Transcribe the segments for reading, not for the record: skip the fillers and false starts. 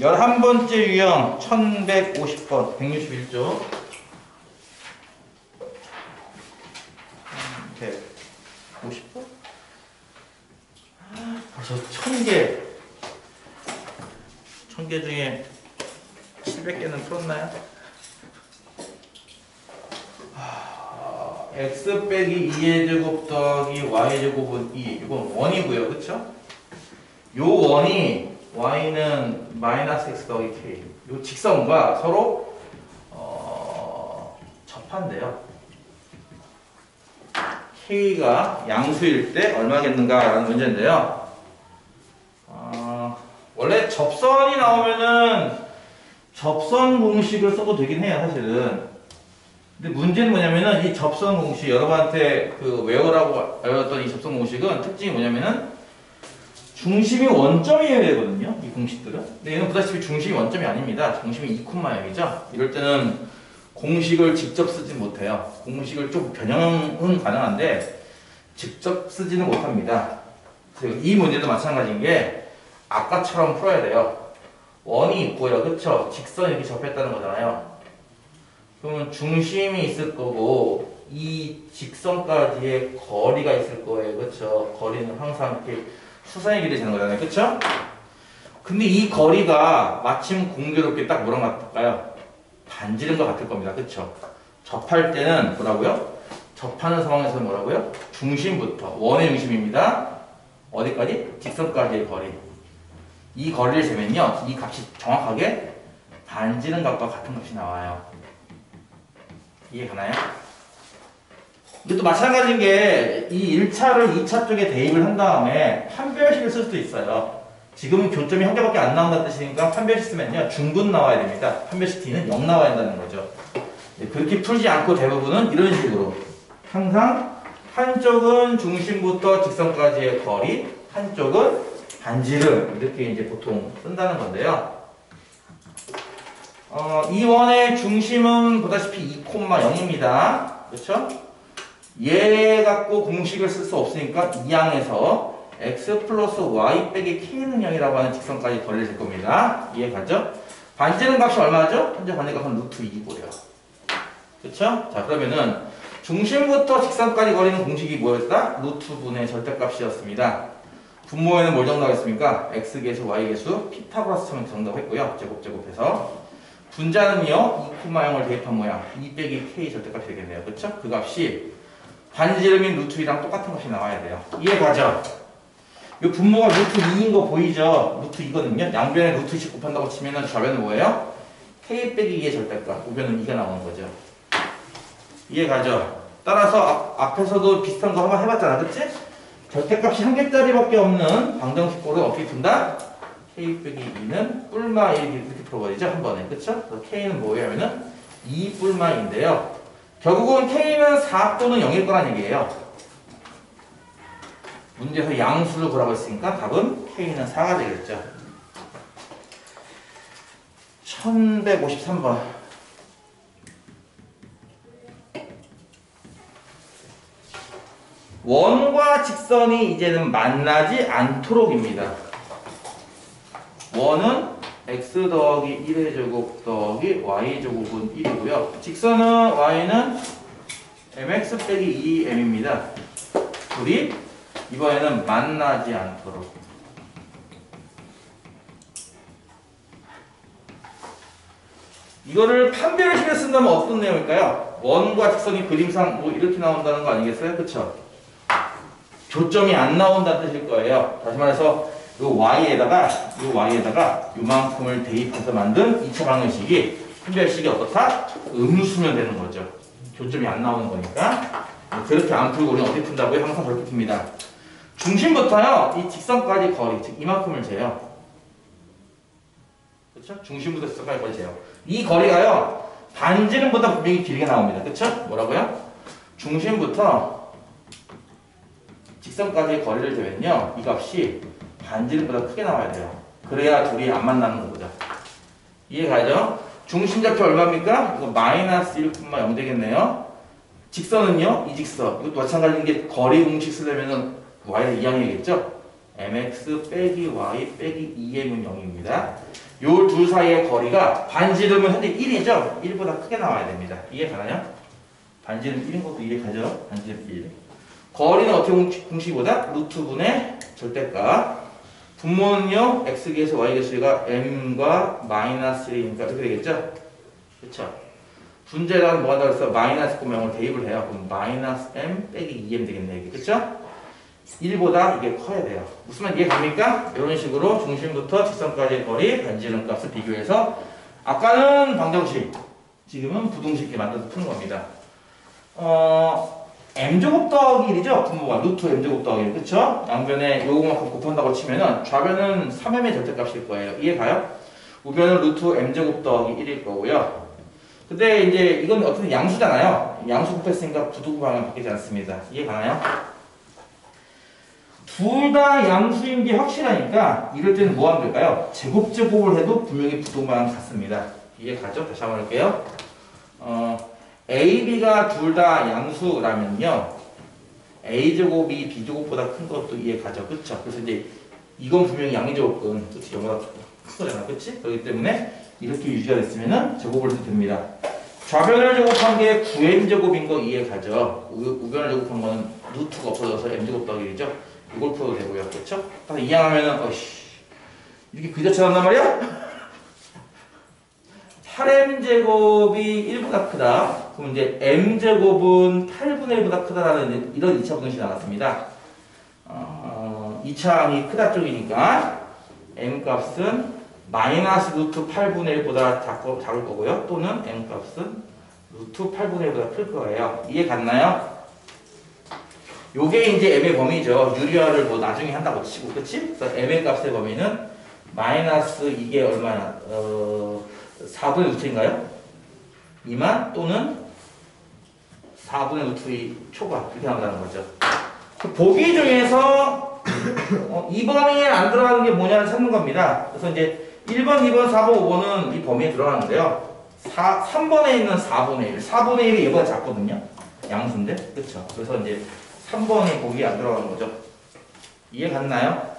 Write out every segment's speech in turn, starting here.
11번째 유형 1150번 161조 150번? 벌써 1000개 1000개 중에 700개는 풀었나요? x 빼기 2의 제곱 더하기 y의 제곱은 2 이건 원이고요, 그쵸? 요 원이 y는 마이너스 x 더하기 k 요 직선과 서로 접한대요. k가 양수일 때 얼마겠는가 라는 문제인데요. 원래 접선이 나오면은 접선 공식을 써도 되긴 해요, 사실은. 근데 문제는 뭐냐면은 이 접선 공식, 여러분한테 그 외우라고 알려줬던 이 접선 공식은 특징이 뭐냐면은 중심이 원점이어야 되거든요, 이 공식들은. 근데 얘는 보다시피 중심이 원점이 아닙니다. 중심이 2,0이죠. 이럴 때는 공식을 직접 쓰지 못해요. 공식을 좀 변형은 가능한데 직접 쓰지는 못합니다. 그래서 이 문제도 마찬가지인 게 아까처럼 풀어야 돼요. 원이 있고요, 그쵸? 직선이 이렇게 접했다는 거잖아요. 그러면 중심이 있을 거고 이 직선까지의 거리가 있을 거예요, 그쵸? 거리는 항상 이렇게 수선의 길이 되는 거잖아요, 그쵸? 근데 이 거리가 마침 공교롭게 딱 뭐랑 같을까요? 반지름과 같을 겁니다, 그쵸? 접할 때는 뭐라고요? 접하는 상황에서는 뭐라고요? 중심부터, 원의 중심입니다. 어디까지? 직선까지의 거리. 이 거리를 재면요, 이 값이 정확하게 반지름 값과 같은 값이 나와요. 이해가나요? 근데 또 마찬가지인 게 이 1차를 2차 쪽에 대입을 한 다음에 판별식을 쓸 수도 있어요. 지금은 교점이 한 개밖에 안 나온다는 뜻이니까 판별식 쓰면요, 중분 나와야 됩니다. 판별식 t는 0 나와야 한다는 거죠. 그렇게 풀지 않고 대부분은 이런 식으로 항상 한쪽은 중심부터 직선까지의 거리, 한쪽은 반지름, 이렇게 이제 보통 쓴다는 건데요. 이 원의 중심은 보다시피 2,0입니다. 그렇죠? 얘 갖고 공식을 쓸 수 없으니까 이 항에서 x 플러스 y 빼기 k는 0이라고 하는 직선까지 거리를 잴 겁니다. 이해가죠? 반지름 값이 얼마죠? 현재 반지름 값은 루트 2고요. 그렇죠? 자, 그러면은 중심부터 직선까지 거리는 공식이 뭐였다? 루트 분의 절대값이었습니다. 분모에는 뭘 정답했습니까? x계수, y계수, 피타고라스 처럼 정답했고요. 제곱해서. 분자는요, 2,0을 대입한 모양, 2 빼기 k 절대값이 되겠네요. 그쵸? 그 값이 반지름인 루트 2랑 똑같은 값이 나와야 돼요. 이해가죠? 이 분모가 루트 2인 거 보이죠? 루트 2거든요. 양변에 루트 2씩 곱한다고 치면은 좌변은 뭐예요? k 빼기 2의 절대값, 우변은 2가 나오는 거죠. 이해가죠? 따라서 앞에서도 비슷한 거 한번 해봤잖아. 그치? 절대값이 한 개짜리밖에 없는 방정식꼴을 어떻게 푼다? k 빼기 2는 뿔마 1 이렇게 풀어버리죠, 한 번에. 그쵸? 그래서 k는 뭐냐면은 2 뿔마인데요. 결국은 k는 4 또는 0일 거란 얘기예요. 문제에서 양수를 구하라고 했으니까 답은 k는 4가 되겠죠. 1153번. 원과 직선이 이제는 만나지 않도록입니다. 원은 x 더하기 1의 제곱 더하기 y 제곱은 1이고요. 직선은 y는 mx 빼기 2m입니다. 둘이 이번에는 만나지 않도록. 이거를 판별식에 쓴다면 어떤 내용일까요? 원과 직선이 그림상 뭐 이렇게 나온다는 거 아니겠어요? 그쵸? 교점이 안 나온다는 뜻일 거예요. 다시 말해서 요 y에다가 요만큼을 대입해서 만든 2차 방정식이 판별식이 어떻다? 음수면 되는 거죠. 교점이 안 나오는 거니까. 그렇게 안 풀고 우리는 어떻게 푼다고요? 항상 저렇게 풉니다. 중심부터요, 이 직선까지 거리, 즉 이만큼을 재요. 그렇죠? 중심부터 직선까지 거리 재요. 이 거리가요, 반지름보다 분명히 길게 나옵니다. 그렇죠? 뭐라고요? 중심부터 직선까지의 거리를 재면요, 이 값이 반지름보다 크게 나와야 돼요. 그래야 둘이 안 만나는 거죠. 이해가죠? 중심좌표 얼마입니까? 이거 마이너스 1,0 되겠네요. 직선은요, 이 직선. 이것도 마찬가지인 게 거리 공식 쓰려면은 y를 2항이겠죠? mx 빼기 y 빼기 2m은 0입니다. 요 둘 사이의 거리가 반지름은 현재 1이죠? 1보다 크게 나와야 됩니다. 이해 가나요? 반지름 1인 것도 이해 가죠? 반지름 1. 거리는 어떻게 공식보다 루트분의 절대값. 분모는요, x계수, y계수가 m과 마이너스 1이니까 이렇게 되겠죠? 그쵸? 분자에다가 뭐가 들어서 마이너스 9명을 대입을 해요. 그럼 마이너스 m 빼기 2m 되겠네, 이게. 그쵸? 1보다 이게 커야 돼요. 무슨 말 이해 갑니까? 이런 식으로 중심부터 직선까지의 거리, 반지름 값을 비교해서 아까는 방정식, 지금은 부등식 만들어서 푸는 겁니다. m제곱 더하기 1이죠? 분모가 루트 m제곱 더하기 1, 그쵸? 양변에 요거만큼 곱한다고 치면은 좌변은 3m의 절대값일 거예요. 이해 가요? 우변은 루트 m제곱 더하기 1일 거고요. 근데 이제 이건 어떤 양수잖아요. 양수 곱했으니까 부등호 방향 바뀌지 않습니다. 이해 가나요? 둘 다 양수인 게 확실하니까 이럴 때는 뭐 하면 될까요? 제곱제곱을 해도 분명히 부등호 방향 같습니다. 이해 가죠? 다시 한번 할게요. A, B가 둘 다 양수라면요, A제곱이 B제곱보다 큰 것도 이해 가죠. 그쵸? 그래서 이제 이건 분명히 양의제곱은 그치? 0보다 큰 거잖아. 그치? 그렇기 때문에 이렇게 유지가 됐으면 제곱을 해도 됩니다. 좌변을 제곱한 게 9m제곱인 거 이해 가죠? 우변을 제곱한 거는 루트가 없어져서 m제곱 더하기 1이죠? 이걸 풀어도 되고요. 그쵸? 딱 이해하면은, 이렇게 그저쳐 난단 말이야? 8m제곱이 1보다 크다. 그럼 이제 m제곱은 8분의 1보다 크다라는 이런 2차 분식이 나왔습니다. 2차 항이 크다 쪽이니까 m값은 마이너스 루트 8분의 1보다 작을 거고요. 또는 m값은 루트 8분의 1보다 클 거예요. 이해 갔나요? 요게 이제 m의 범위죠. 유리화를 뭐 나중에 한다고 치고, 그치? 그래서 m의 값의 범위는 마이너스 이게 얼마나, 4분의 루트인가요? 미만 또는 4분의 루트 2 초과 이렇게 나온다는 거죠. 보기 중에서 이 범위에 안 들어가는 게 뭐냐를 찾는 겁니다. 그래서 이제 1번, 2번, 4번, 5번은 이 범위에 들어가는데요. 3번에 있는 4분의 1. 4분의 1이 얘보다 작거든요. 양수인데. 그쵸? 그래서 이제 3번이 보기에 안 들어가는 거죠. 이해 갔나요?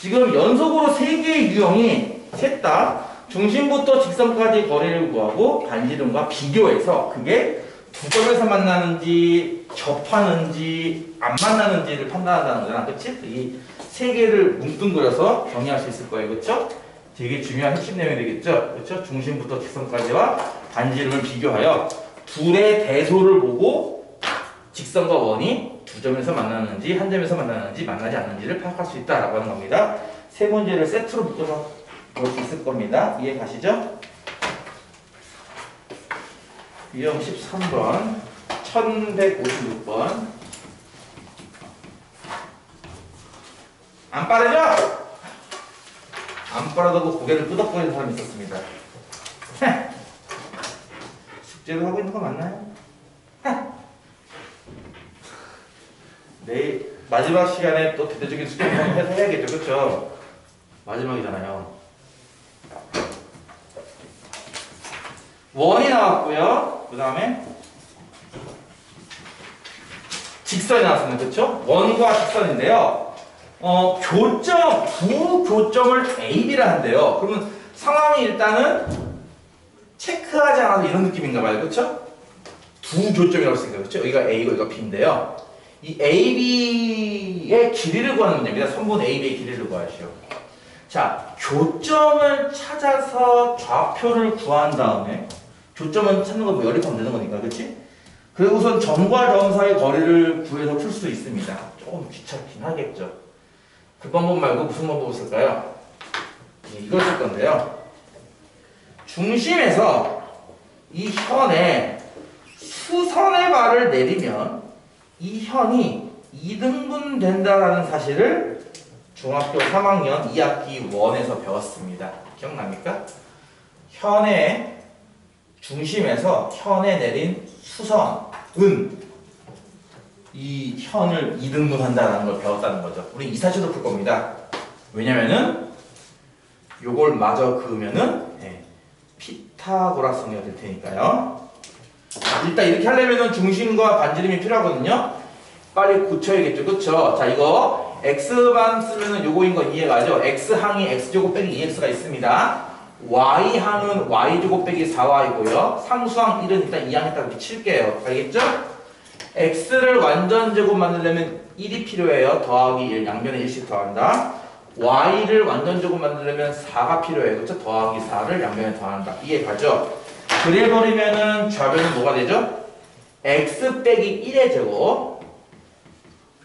지금 연속으로 3개의 유형이 셋 다 중심부터 직선까지 거리를 구하고 반지름과 비교해서 그게 두 점에서 만나는지 접하는지 안 만나는지를 판단한다는 거잖아. 그치? 이 세 개를 뭉뚱그려서 정의할 수 있을 거예요. 그쵸? 되게 중요한 핵심 내용이 되겠죠? 그쵸? 중심부터 직선까지와 반지름을 비교하여 둘의 대소를 보고 직선과 원이 두 점에서 만나는지 한 점에서 만나는지 만나지 않는지를 파악할 수 있다라고 하는 겁니다. 세 문제를 세트로 묶어서 볼 수 있을 겁니다. 이해 가시죠? 유형 13번, 1156번. 안 빠르죠? 안 빠르다고 고개를 끄덕거리는 사람이 있었습니다. 숙제를 하고 있는 거 맞나요? 내일 마지막 시간에 또 대대적인 숙제를 해서 해야겠죠. 그쵸? 마지막이잖아요. 원이 나왔고요. 그 다음에 직선이 나왔습니다. 그쵸? 원과 직선인데요. 두 교점을 AB라 한대요. 그러면 상황이 일단은 체크하지 않아도 이런 느낌인가 봐요. 그쵸? 두 교점이라고 했으니까. 그쵸? 여기가 A고 여기가 B인데요. 이 AB의 길이를 구하는 문제입니다. 선분 AB의 길이를 구하시오. 자, 교점을 찾아서 좌표를 구한 다음에 교점은 찾는 건 뭐 연립하면 되는 거니까, 그치? 그리고 우선 점과 점 사이 거리를 구해서 풀 수도 있습니다. 조금 귀찮긴 하겠죠. 그 방법 말고 무슨 방법을 쓸까요? 이걸 쓸 건데요. 중심에서 이 현에 수선의 발을 내리면 이 현이 2등분 된다라는 사실을 중학교 3학년 2학기 1에서 배웠습니다. 기억납니까? 현의 중심에서 현에 내린 수선은 이 현을 2등분한다는 걸 배웠다는 거죠. 우리 이 사실도 풀 겁니다. 왜냐면은 요걸 마저 그으면은 피타고라성이가 될 테니까요. 일단 이렇게 하려면은 중심과 반지름이 필요하거든요. 빨리 고쳐야겠죠. 그쵸? 자, 이거 x만 쓰면은 요거인 건 이해가죠? x항이 x제곱 빼기 2x가 있습니다. y항은 y제곱 빼기 4y고요. 상수항 1은 일단 2항 했다고 칠게요. 알겠죠? x를 완전 제곱 만들려면 1이 필요해요. 더하기 1, 양변에 1씩 더한다. y를 완전 제곱 만들려면 4가 필요해요. 그렇죠? 더하기 4를 양변에 더한다. 이해가죠? 그래버리면은 좌변은 뭐가 되죠? x 빼기 1의 제곱,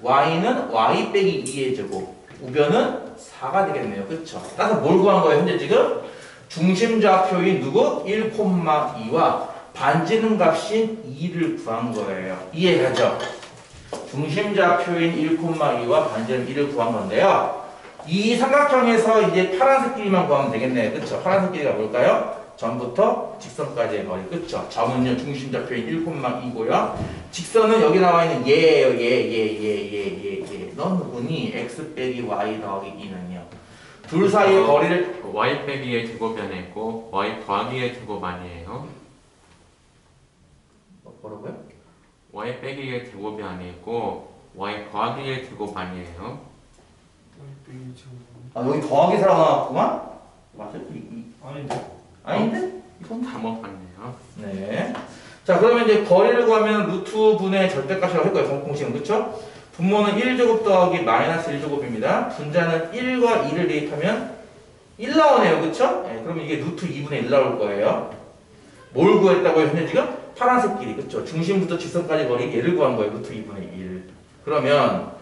y는 y 빼기 2의 제곱, 우변은 4가 되겠네요. 그렇죠? 따라서 뭘 구한 거예요? 현재 지금 중심좌표인 누구? 1,2와 반지름 값인 2를 구한 거예요. 이해가죠? 중심좌표인 1,2와 반지름 2를 구한 건데요. 이 삼각형에서 이제 파란색 길이만 구하면 되겠네요. 그렇죠? 파란색 길이가 뭘까요? 전부터 직선까지의 거리. 그렇죠? 점은요 중심좌표인 1,2고요. 직선은 여기 나와 있는 얘예요. 얘. 넌 누구니? x 빼기 y 더하기 2는요. 둘 사이의 거리를 y 빼기의 제곱이 안에 있고 y 더하기의 제곱 아니에요? 뭐라고요? y 빼기의 제곱이 안에 있고 y 더하기의 제곱 아니에요? 아 여기 더하기 사라고 나왔구만? 맞아? 아닌데? 아닌데? 이건 잘못 봤네요. 네. 자 그러면 이제 거리를 구하면 루트 분의 절대값이라고 할 거예요. 공식은. 그쵸? 분모는 1제곱 더하기 마이너스 1제곱입니다. 분자는 1과 2를 대입하면 1 나오네요. 그쵸? 네, 그러면 이게 루트 2분의 1 나올 거예요. 뭘 구했다고요? 현재 지금? 파란색 길이. 그쵸? 중심부터 직선까지 거리 얘를 구한 거예요. 루트 2분의 1. 그러면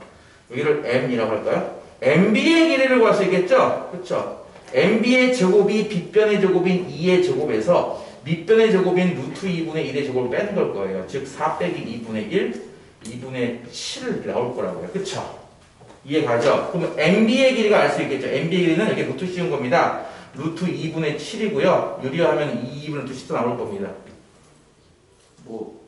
여기를 m이라고 할까요? MB의 길이를 구할 수 있겠죠? 그쵸? MB의 제곱이 빗변의 제곱인 2의 제곱에서 밑변의 제곱인 루트 2분의 1의 제곱을 빼는 걸 거예요. 즉 4 빼기 2분의 1, 2분의 7을 나올 거라고요. 그쵸? 이해가죠? 그러면 MB의 길이가 알 수 있겠죠? MB의 길이는 이렇게 루트 씌운 겁니다. 루트 2분의 7이고요. 유리하면 2분의 10도 나올 겁니다. 뭐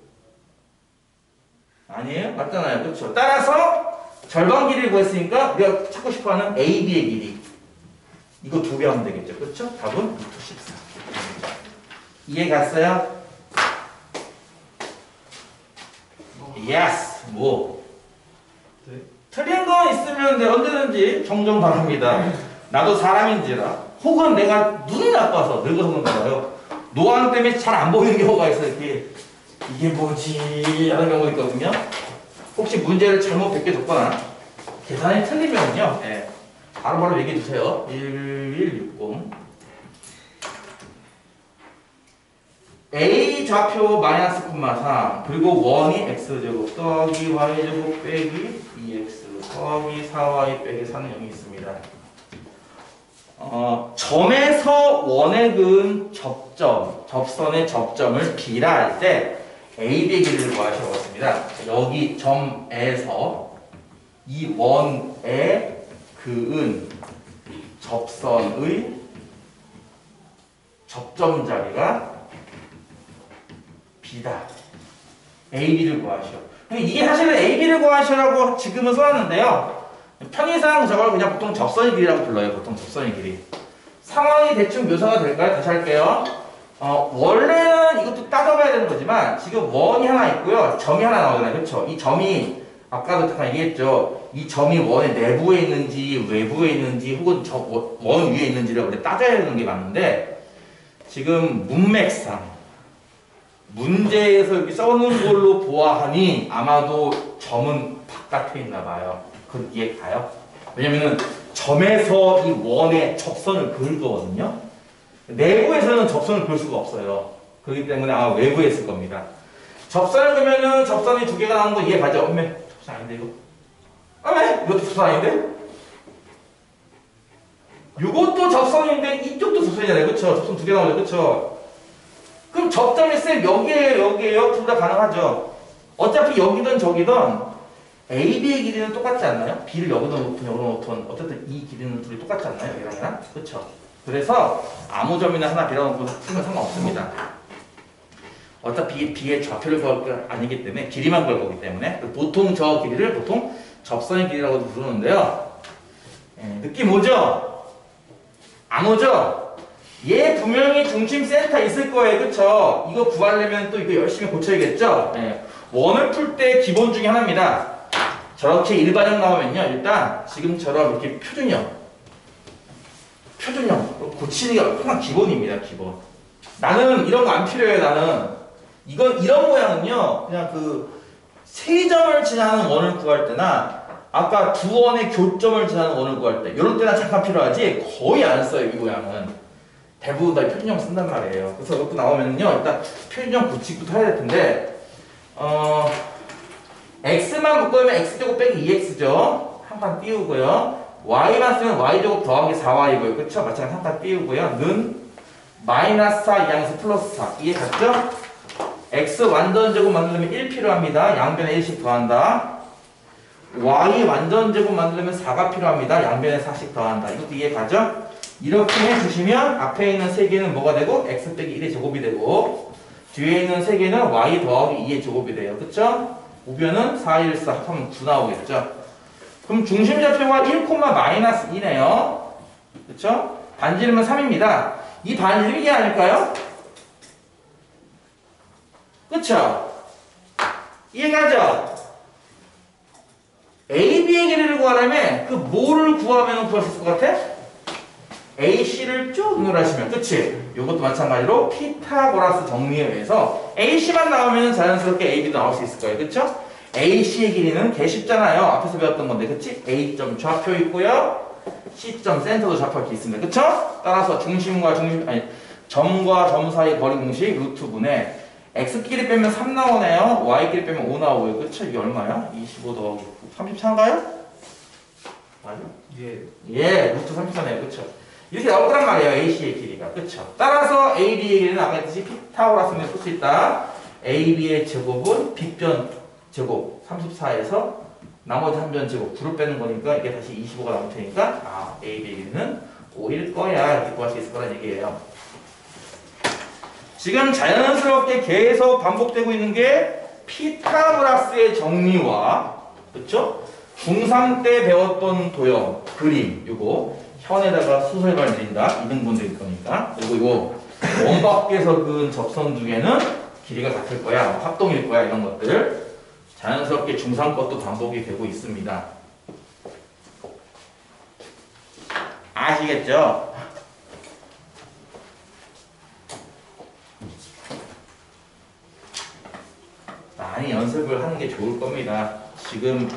아니에요? 맞잖아요. 그쵸? 따라서 절반 길이를 구했으니까 우리가 찾고 싶어하는 AB의 길이 이거 2배 하면 되겠죠. 그렇죠? 답은 루트 14. 이해 갔어요? 예스! 뭐? 네. 틀린 거 있으면 네, 언제든지 정정 바랍니다. 나도 사람인지라 혹은 내가 눈이 나빠서 늙어서 그런가 봐요. 노안 때문에 잘 안 보이는 경우가 있어요. 이렇게 이게 뭐지? 하는 경우가 있거든요. 혹시 문제를 잘못 100개 적거나 계산이 틀리면요. 네. 바로바로 얘기해 주세요. 1160 A 좌표 마이너스 콤마 3 그리고 원이 x제곱 더하기 y제곱 빼기 2x 더하기 4y 빼기 4는 0이 있습니다. 점에서 원에 그은 접선의 접점을 B라 할 때 AB의 길이를 구하시라고 했습니다. 여기 점에서 이 원에 그은 접선의 접점 자리가 B다. AB를 구하시오. 근데 이게 사실은 AB를 구하시라고 지금은 써놨는데요. 편의상 저걸 그냥 보통 접선의 길이라고 불러요. 보통 접선의 길이. 상황이 대충 묘사가 될까요? 다시 할게요. 원래는 이것도 따져봐야 되는 거지만 지금 원이 하나 있고요. 점이 하나 나오잖아요. 그렇죠? 이 점이 아까도 잠깐 얘기했죠. 이 점이 원의 내부에 있는지 외부에 있는지 혹은 원 위에 있는지를 원래 따져야 되는 게 맞는데 지금 문맥상 문제에서 이렇게 써놓은 걸로 보아하니 아마도 점은 바깥에 있나 봐요. 그건 이해 가요? 왜냐면은 점에서 이 원에 접선을 그을 거거든요. 내부에서는 접선을 그을 수가 없어요. 그렇기 때문에 아마 외부에 있을 겁니다. 접선을 그으면은 접선이 2개가 나오는 거 이해 가죠? 어메 접선 아닌데 이거? 어메 이것도 접선 아닌데? 이것도 접선인데 이쪽도 접선이잖아요. 그쵸? 접선 2개 나오죠. 그쵸? 그럼 접점이 쌤 여기에요? 둘 다 가능하죠. 어차피 여기든 저기든 AB의 길이는 똑같지 않나요? B를 여기다 놓든 여기다 놓든 어쨌든 이 길이는 둘이 똑같지 않나요? 얘랑이랑? 그쵸? 그래서 아무 점이나 하나 빌어놓고 쓰면 상관없습니다. 어차피 B의 좌표를 구할 게 아니기 때문에 길이만 구할 거기 때문에 보통 저 길이를 보통 접선의 길이라고 부르는데요. 느낌 오죠? 안 오죠? 얘 분명히 중심 센터 있을 거예요. 그쵸? 이거 구하려면 또 이거 열심히 고쳐야겠죠? 원을 풀 때 기본 중에 하나입니다. 저렇게 일반형 나오면요. 일단 지금처럼 이렇게 표준형 고치는 게 항상 기본입니다. 기본. 나는 이런 거 안 필요해. 나는 이런 모양은요. 그냥 그 세 점을 지나는 원을 구할 때나 아까 두 원의 교점을 지나는 원을 구할 때 이런 때나 잠깐 필요하지 거의 안 써요. 이 모양은 대부분 다 표준형 쓴단 말이에요. 그래서 이것도 나오면요. 일단 표준형 고치기부터 해야 될 텐데 x만 묶으면 x제곱 빼기 2x죠. 한 판 띄우고요. y만 쓰면 y제곱 더하기 4y고요. 그쵸? 마찬가지 한 판 띄우고요. 는 마이너스 4 이항에서 플러스 4. 이해 갔죠? x 완전제곱 만들려면 1 필요합니다. 양변에 1씩 더한다. y 완전제곱 만들려면 4가 필요합니다. 양변에 4씩 더한다. 이것도 이해 가죠? 이렇게 해주시면 앞에 있는 3개는 뭐가 되고 x 빼기 1의 제곱이 되고 뒤에 있는 3개는 y 더하기 2의 제곱이 돼요. 그쵸? 우변은 4, 1, 4 합하면 9 나오겠죠? 그럼 중심좌표가 1,-2네요. 그쵸? 반지름은 3입니다. 이 반지름이 이게 아닐까요? 그쵸? 이해가죠? AB의 길이를 구하려면 그 뭐를 구하면 구할 수 있을 것 같아? AC를 쭉 응용하시면 그치? 이것도 마찬가지로 피타고라스 정리에 의해서 AC만 나오면 자연스럽게 AB도 나올 수 있을 거예요. 그쵸? AC의 길이는 개 쉽잖아요. 앞에서 배웠던 건데 그치? A점 좌표 있고요. C점 센터도 좌표 이렇게 있습니다. 그쵸? 따라서 점과 점 사이 거리 공식 루트분의 X끼리 빼면 3 나오네요. Y끼리 빼면 5 나오고요. 그쵸? 이게 얼마야? 25 더하기 34인가요? 맞아? 예, 루트 34네요. 그쵸? 이렇게 나올 거란 말이에요. AC의 길이가. 그쵸? 따라서 AB의 길이는 아까 했듯이 피타고라스를 쓸 수 있다. AB의 제곱은 빗변 제곱 34에서 나머지 한 변 제곱 9를 빼는 거니까 이게 다시 25가 나올 테니까 AB의 길이는 5일 거야. 이렇게 구할 수 있을 거란 얘기예요. 지금 자연스럽게 계속 반복되고 있는 게 피타고라스의 정리와 그쵸? 중3 때 배웠던 도형, 그림 요거 현에다가 수설발 내린다 2등분 될 거니까 그리고 요 원밖에서 그은 접선 두 개는 길이가 같을 거야 합동일 거야 이런 것들 자연스럽게 중3 것도 반복이 되고 있습니다. 아시겠죠? 많이 연습을 하는 게 좋을 겁니다. 지금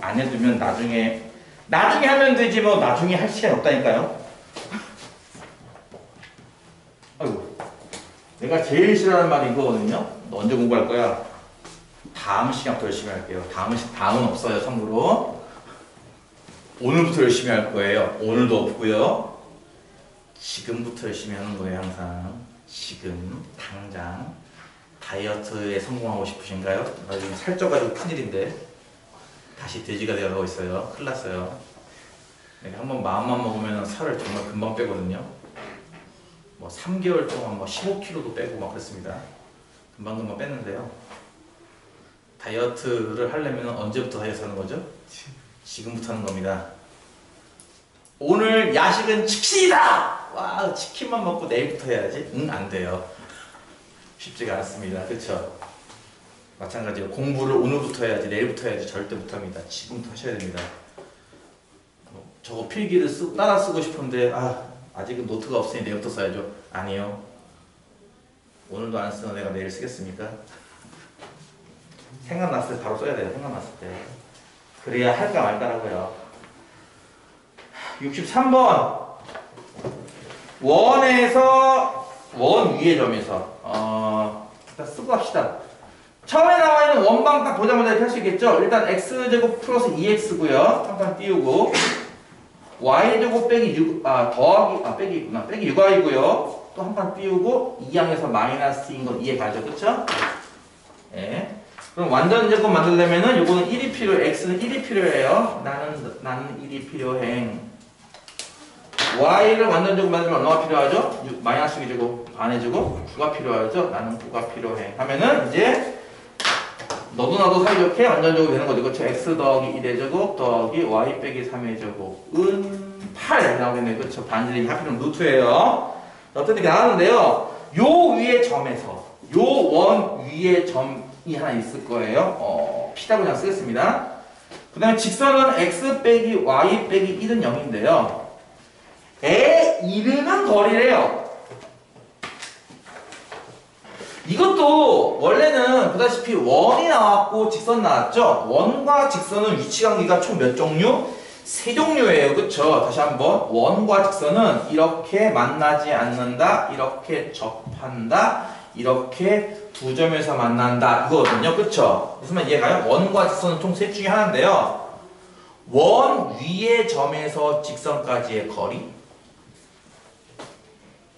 안 해두면 나중에 하면 되지 뭐 나중에 할 시간 없다니까요. 아이고 내가 제일 싫어하는 말이 이거거든요. 너 언제 공부할 거야? 다음 시간부터 열심히 할게요. 다음은 없어요. 참고로 오늘부터 열심히 할 거예요. 오늘도 없고요. 지금부터 열심히 하는 거예요. 항상 지금 당장 다이어트에 성공하고 싶으신가요? 나 지금 살쪄가지고 큰일인데 다시 돼지가 되어가고 있어요. 큰일 났어요. 내가 한번 마음만 먹으면 살을 정말 금방 빼거든요. 뭐 3개월 동안 뭐 15kg도 빼고 막 그랬습니다. 금방 뺐는데요. 다이어트를 하려면 언제부터 다이어트 하는 거죠? 지금부터 하는 겁니다. 오늘 야식은 치킨이다! 와, 치킨만 먹고 내일부터 해야지? 응, 안 돼요. 쉽지가 않습니다. 그쵸? 마찬가지로 공부를 오늘부터 해야지 내일부터 해야지 절대 못합니다. 지금부터 하셔야 됩니다. 저거 필기를 따라 쓰고 싶은데 아직은 노트가 없으니 내일부터 써야죠. 아니요. 오늘도 안 쓰는 내가 내일 쓰겠습니까? 생각났을 때 바로 써야 돼요. 생각났을 때. 그래야 할까 말까라고요. 63번 원에서 원 위의 점에서 일단 쓰고 합시다. 처음에 나와 있는 원방 딱 보자마자 이렇게 할 수 있겠죠? 일단 x제곱 플러스 2x고요. 한판 띄우고 y제곱 빼기 6 빼기 6y고요. 또 한 판 띄우고 2항에서 마이너스인 건 이해 가죠? 그쵸? 예. 그럼 완전 제곱 만들려면은 요거는 1이 필요해. x는 1이 필요해요. 나는 1이 필요해. y를 완전 제곱 만들면 얼마가 필요하죠? 마이너스 2제곱 반의 제곱 9가 필요하죠? 나는 9가 필요해. 하면은 이제 너도 나도 사이좋게 완전 제곱이 되는 거죠. 그렇죠? x 더하기 1의 제곱 더하기 y 빼기 3의 제곱은 8 나오겠네요. 그렇죠? 반지름이 하필이면 루트예요. 어쨌든 이렇게 나왔는데요. 요 위에 점에서 요 원 위에 점이 하나 있을 거예요. P라고 그냥 쓰겠습니다. 그 다음에 직선은 x 빼기 y 빼기 1은 0인데요. 에 이르는 거리래요. 이것도 원래는 보다시피 원이 나왔고 직선 나왔죠? 원과 직선은 위치관계가 총 몇 종류? 세 종류예요. 그쵸? 다시 한번 원과 직선은 이렇게 만나지 않는다, 이렇게 접한다, 이렇게 두 점에서 만난다 이거거든요. 그쵸? 무슨 말 이해가요? 원과 직선은 총 셋 중에 하나인데요. 원 위의 점에서 직선까지의 거리,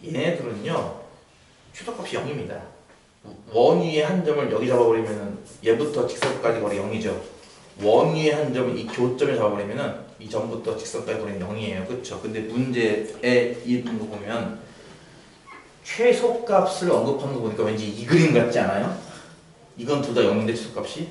얘네들은요 최소값이 0입니다. 원 위에 한 점을 여기 잡아버리면 얘부터 직선까지 거리 0이죠. 원 위에 한 점을 이 교점에 잡아버리면 이 점부터 직선까지 거리는 0이에요. 그쵸? 근데 문제에 이 거 보면 최소값을 언급하는 거 보니까 왠지 이 그림 같지 않아요? 이건 둘 다 0인데 최소값이?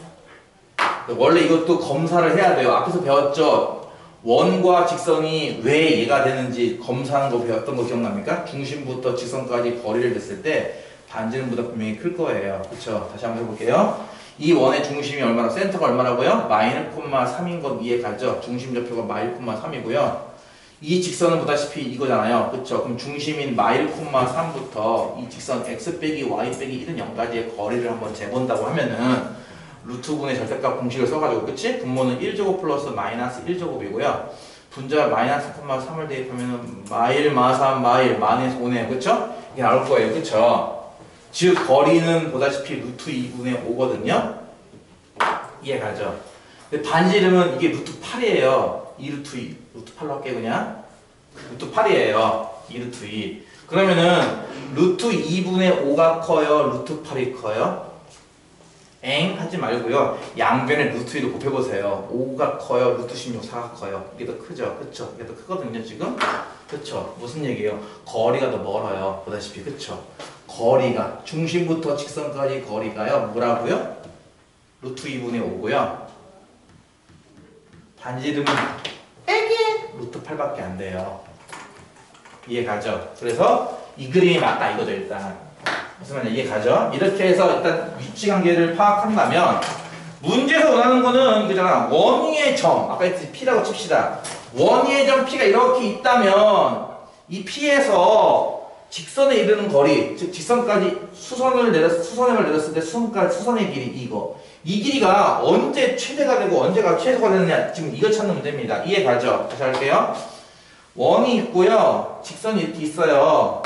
원래 이것도 검사를 해야 돼요. 앞에서 배웠죠? 원과 직선이 왜 얘가 되는지 검사하는 거 배웠던 거 기억납니까? 중심부터 직선까지 거리를 냈을 때 반지름보다 분명히 클 거예요. 그쵸? 다시 한번 해볼게요. 이 원의 중심이 얼마나, 센터가 얼마라고요? 마이너스 콤마 3인 것 이해가죠? 중심 좌표가 마이너스 콤마 3이고요. 이 직선은 보다시피 이거잖아요. 그쵸? 그럼 중심인 마이너스 콤마 3부터 이 직선 x 빼기 y 빼기 1은 0까지의 거리를 한번 재본다고 하면은 루트분의 절대값 공식을 써가지고, 그치? 분모는 1제곱 플러스 마이너스 1제곱이고요. 분자 마이너스 콤마 3을 대입하면은 마일 마삼 마일 마이너스 5네요. 그쵸? 이게 나올 거예요. 그쵸? 즉 거리는 보다시피 루트 2분의 5거든요. 이해가죠? 근데 반지름은 이게 루트 8이에요. 2 루트 2. 루트 8로 할게요 그냥. 루트 8이에요. 2 루트 2. 그러면은 루트 2분의 5가 커요? 루트 8이 커요? 엥? 하지 말고요. 양변에 루트 2로 곱해보세요. 5가 커요? 루트 16, 4가 커요? 이게 더 크죠? 그쵸? 이게 더 크거든요 지금? 그쵸? 무슨 얘기예요? 거리가 더 멀어요. 보다시피 그쵸? 거리가 중심부터 직선까지 거리가요 뭐라고요? 루트 2분의 5고요. 반지름은 빼기 루트 8밖에 안 돼요. 이해가죠? 그래서 이 그림이 맞다 이거죠 일단. 무슨 말이냐 이해가죠? 이렇게 해서 일단 위치관계를 파악한다면 문제에서 원하는 거는 이거잖아. 원위의 점, 아까 했듯이 P라고 칩시다. 원위의 점 P가 이렇게 있다면 이 P에서 직선에 이르는 거리, 즉 직선까지 수선을 내렸을 때 수선의 길이 이거. 이 길이가 언제 최대가 되고 언제가 최소가 되느냐 지금 이거 찾는 문제입니다. 이해가죠? 다시 할게요. 원이 있고요. 직선이 이렇게 있어요.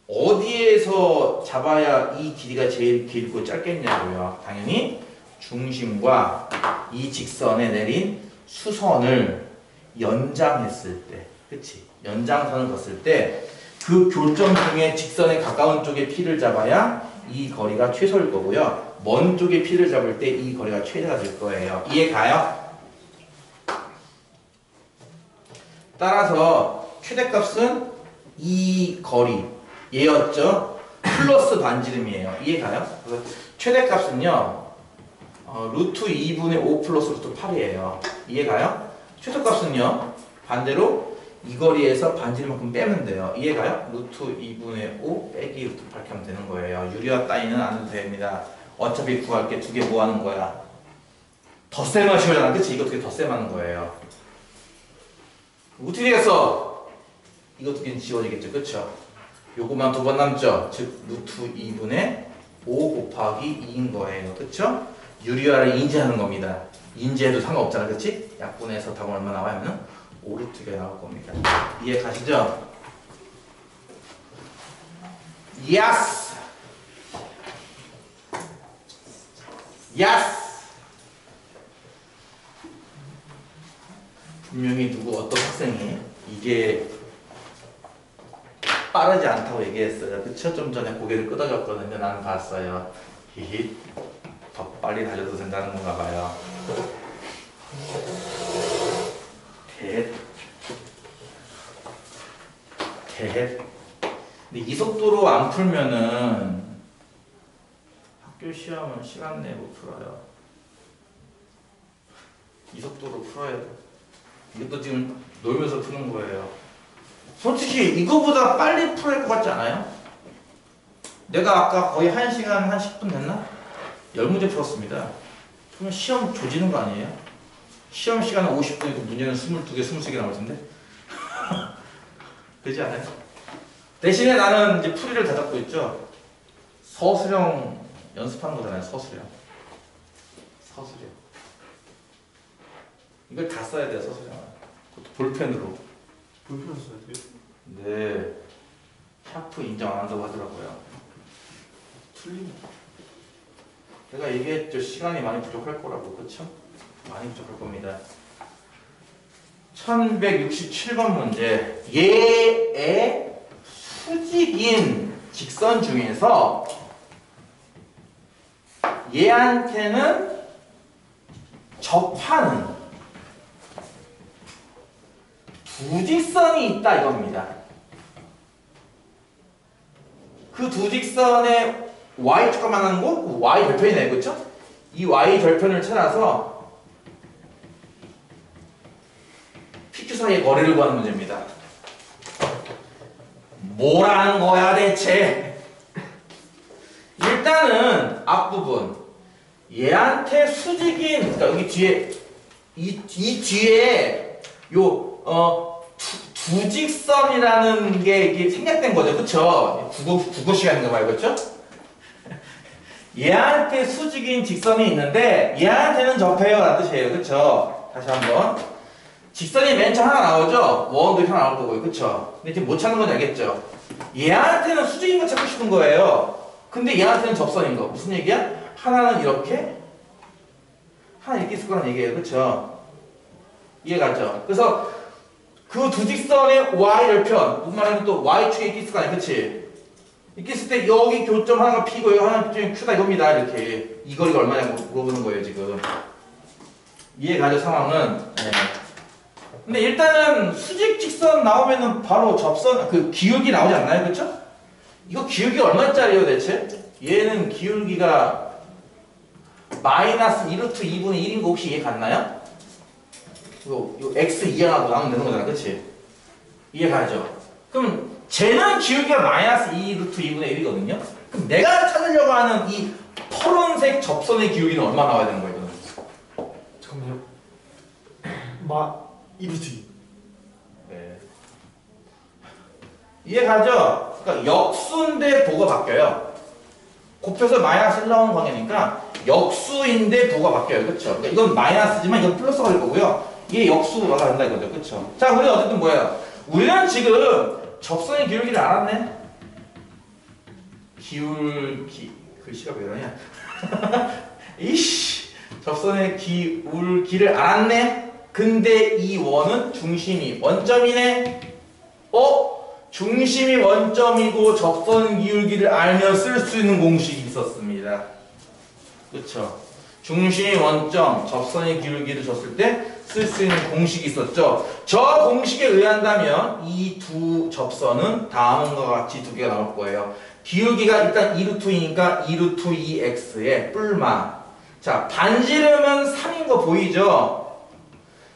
어디에서 잡아야 이 길이가 제일 길고 짧겠냐고요. 당연히 중심과 이 직선에 내린 수선을 연장했을 때, 그치? 연장선을 걷을 때 그 교점 중에 직선에 가까운 쪽에 P를 잡아야 이 거리가 최소일 거고요. 먼 쪽에 P를 잡을 때 이 거리가 최대가 될 거예요. 이해가요? 따라서 최대값은 이 거리 얘였죠? 플러스 반지름이에요. 이해가요? 그래서 최대값은요 루트 2분의 5 플러스 루트 8이에요. 이해가요? 최소값은요 반대로 이 거리에서 반지름만큼 빼면 돼요. 이해가요? 루트 2분의 5 빼기 루트 8 하면 되는 거예요. 유리와 따위는 안 해도 됩니다. 어차피 구할 게 두 개 뭐 하는 거야? 덧셈을 씌우잖아. 그치? 이거 두 개 덧셈하는 거예요. 어떻게 되겠어? 이거 두 개는 지워지겠죠. 그쵸? 요거만 두 번 남죠? 즉 루트 2분의 5 곱하기 2인 거예요. 그쵸? 유리화를 인지하는 겁니다. 인지해도 상관없잖아. 그치? 약분해서 답은 얼마 나와요? 5루트가 나올 겁니다. 이해 가시죠? 예스! 예스! 분명히 어떤 학생이 이게 빠르지 않다고 얘기했어요. 그쵸? 좀 전에 고개를 끄덕였거든요. 나는 봤어요. 히히. 더 빨리 달려도 된다는 건가 봐요. 근데 이 속도로 안 풀면은 학교 시험은 시간 내에 못 풀어요. 이 속도로 풀어야 돼. 이것도 지금 놀면서 푸는 거예요. 솔직히 이거보다 빨리 풀어야 할 것 같지 않아요? 내가 아까 거의 1시간 한 10분 됐나? 10문제 풀었습니다. 그러면 시험 조지는 거 아니에요? 시험 시간은 50분이고 문제는 22개, 23개 나올 텐데? 되지 않아요? 대신에 나는 이제 풀이를 다 잡고 있죠. 서술형 연습하는 거잖아요. 서술형. 이걸 다 써야 돼요. 서술형은. 그것도 볼펜으로. 볼펜 써야 돼요? 네. 샤프 인정 안 한다고 하더라고요. 틀린 제가 얘기했죠. 시간이 많이 부족할 거라고. 그렇죠? 많이 부족할 겁니다. 1167번 문제. 얘의 수직인 직선 중에서 얘한테는 접하는 두 직선이 있다 이겁니다. 그 두 직선의 y축과 만나는 곳, y 절편이네요. 그렇죠? 이 y 절편을 찾아서 PQ 사이의 거리를 구하는 문제입니다. 뭐라는 거야 대체? 일단은 앞부분 얘한테 수직인, 그러니까 여기 뒤에 이 뒤에 두 직선이라는 게 이게 생략된 거죠. 그쵸? 국어 시간인가 봐요. 그쵸? 얘한테 수직인 직선이 있는데 얘한테는 접해요 라는 뜻이에요. 그쵸? 다시 한번 직선이 맨 처음 하나 나오죠? 원도 하나 나올 거고요. 그쵸? 근데 지금 못 찾는 건지 알겠죠? 얘한테는 수직인 거 찾고 싶은 거예요. 근데 얘한테는 접선인 거. 무슨 얘기야? 하나는 이렇게 하나 이렇게 있을 거란 얘기예요. 그쵸? 이해가죠? 그래서 그 두 직선의 y절편, 무슨 말하면 또 y축에 이렇게 있을 거 아니야. 그치? 이렇게 있을 때 여기 교점 하나가 p고 여기 하나가 교점이 q다 이겁니다. 이렇게. 이 거리가 얼마냐고 물어보는 거예요. 지금. 이해가죠? 상황은. 네. 근데 일단은 수직 직선 나오면은 바로 접선, 그 기울기 나오지 않나요? 그쵸? 이거 기울기가 얼마짜리예요 대체? 얘는 기울기가 마이너스 1루트 2분의 1인 거 혹시 이해 갔나요? 이거 x 이하하고 나누면 되는 거잖아. 그치? 이해 가죠? 그럼 쟤는 기울기가 마이너스 2루트 2분의 1이거든요? 그럼 내가 찾으려고 하는 이 푸른색 접선의 기울기는 얼마 나와야 되는 거예요? 이거는? 잠깐만요. 이루트. 네. 이해 가죠? 그러니까 역수인데 보가 바뀌어요. 곱해서 마이너스 1 나오는 관계니까 역수인데 보가 바뀌어요. 그쵸? 그러니까 이건 마이너스지만 이건 플러스가 될 거고요. 이게 역수가 된다 이거죠. 그쵸? 자, 우리 어쨌든 뭐예요? 우리는 지금 접선의 기울기를 알았네? 글씨가 왜 이러냐? 이씨! 접선의 기울기를 알았네? 근데 이 원은 중심이 원점이네? 중심이 원점이고 접선 기울기를 알면 쓸 수 있는 공식이 있었습니다. 그쵸? 중심이 원점, 접선의 기울기를 줬을 때 쓸 수 있는 공식이 있었죠. 저 공식에 의한다면 이 두 접선은 다음과 같이 두 개가 나올 거예요. 기울기가 일단 2루트이니까 2루트 2x에 뿔마. 자, 반지름은 3인 거 보이죠?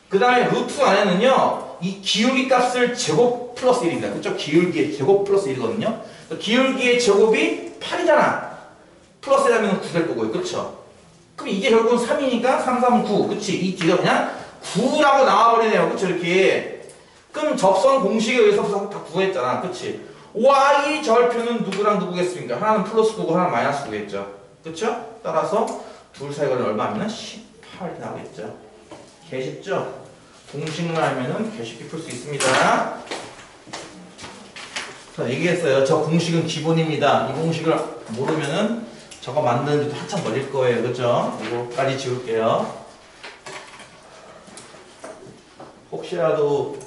그 다음에 루트 안에는요, 이 기울기 값을 제곱 플러스 1입니다. 그쵸? 기울기의 제곱 플러스 1이거든요. 기울기의 제곱이 8이잖아. 플러스 1하면 9 될 거고요. 그쵸? 그럼 이게 결국은 3이니까 3, 3, 9. 그치? 이 뒤가 그냥 9라고 나와버리네요. 그쵸? 이렇게. 그럼 접선 공식에 의해서 다 구했잖아. 그치? y 절편은 누구랑 누구겠습니까? 하나는 플러스 9고 하나는 마이너스 9겠죠. 그쵸? 따라서 둘 사이 거리는 얼마 하면 18 나오겠죠. 개 쉽죠? 공식만 알면은 개 쉽게 풀 수 있습니다. 자, 얘기했어요. 저 공식은 기본입니다. 이 공식을 모르면은 저거 만드는데도 한참 걸릴 거예요. 그죠? 이거까지 지울게요. 혹시라도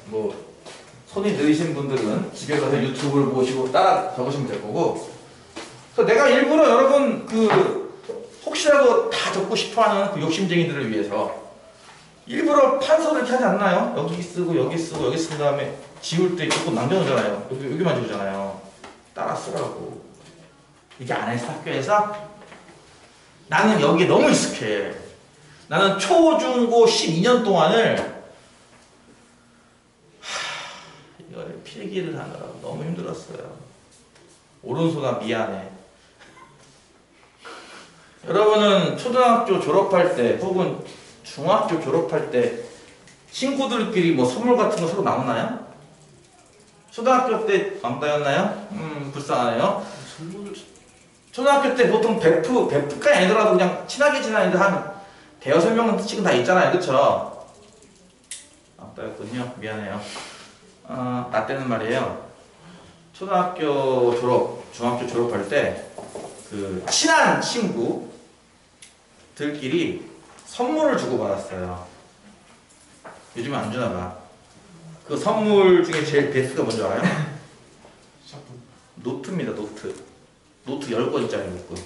뭐 손이 느리신 분들은 집에 가서 유튜브를 보시고 따라 적으시면 될 거고. 그래서 내가 일부러 여러분 혹시라도 다 적고 싶어하는 그 욕심쟁이들을 위해서 일부러 판서를 이렇게 하지 않나요? 여기 쓰고 여기 쓰고 여기 쓴 다음에 지울 때 조금 남겨놓잖아요. 여기만 지우잖아요. 따라 쓰라고. 이게 안 했어 학교에서? 나는 여기에 너무 익숙해. 나는 초, 중, 고 12년 동안을 이걸 필기를 하느라 너무 힘들었어요. 오른손아 미안해. 여러분은 초등학교 졸업할 때 혹은 중학교 졸업할 때 친구들끼리 뭐 선물 같은 거 서로 나눴나요? 초등학교 때 남다였나요? 불쌍하네요. 선물 초등학교 때 보통 베프까지 아니더라도 그냥 친하게 지내는 애들 한 대여섯 명은 지금 다 있잖아요. 그쵸? 남다였군요. 미안해요. 나 때는 말이에요. 초등학교 졸업, 중학교 졸업할 때 그 친한 친구들끼리 선물을 주고받았어요. 요즘은 안 주나 봐. 그 선물 중에 제일 베스트가 뭔지 알아요? 샤프. 노트입니다. 노트 10권짜리 묶고.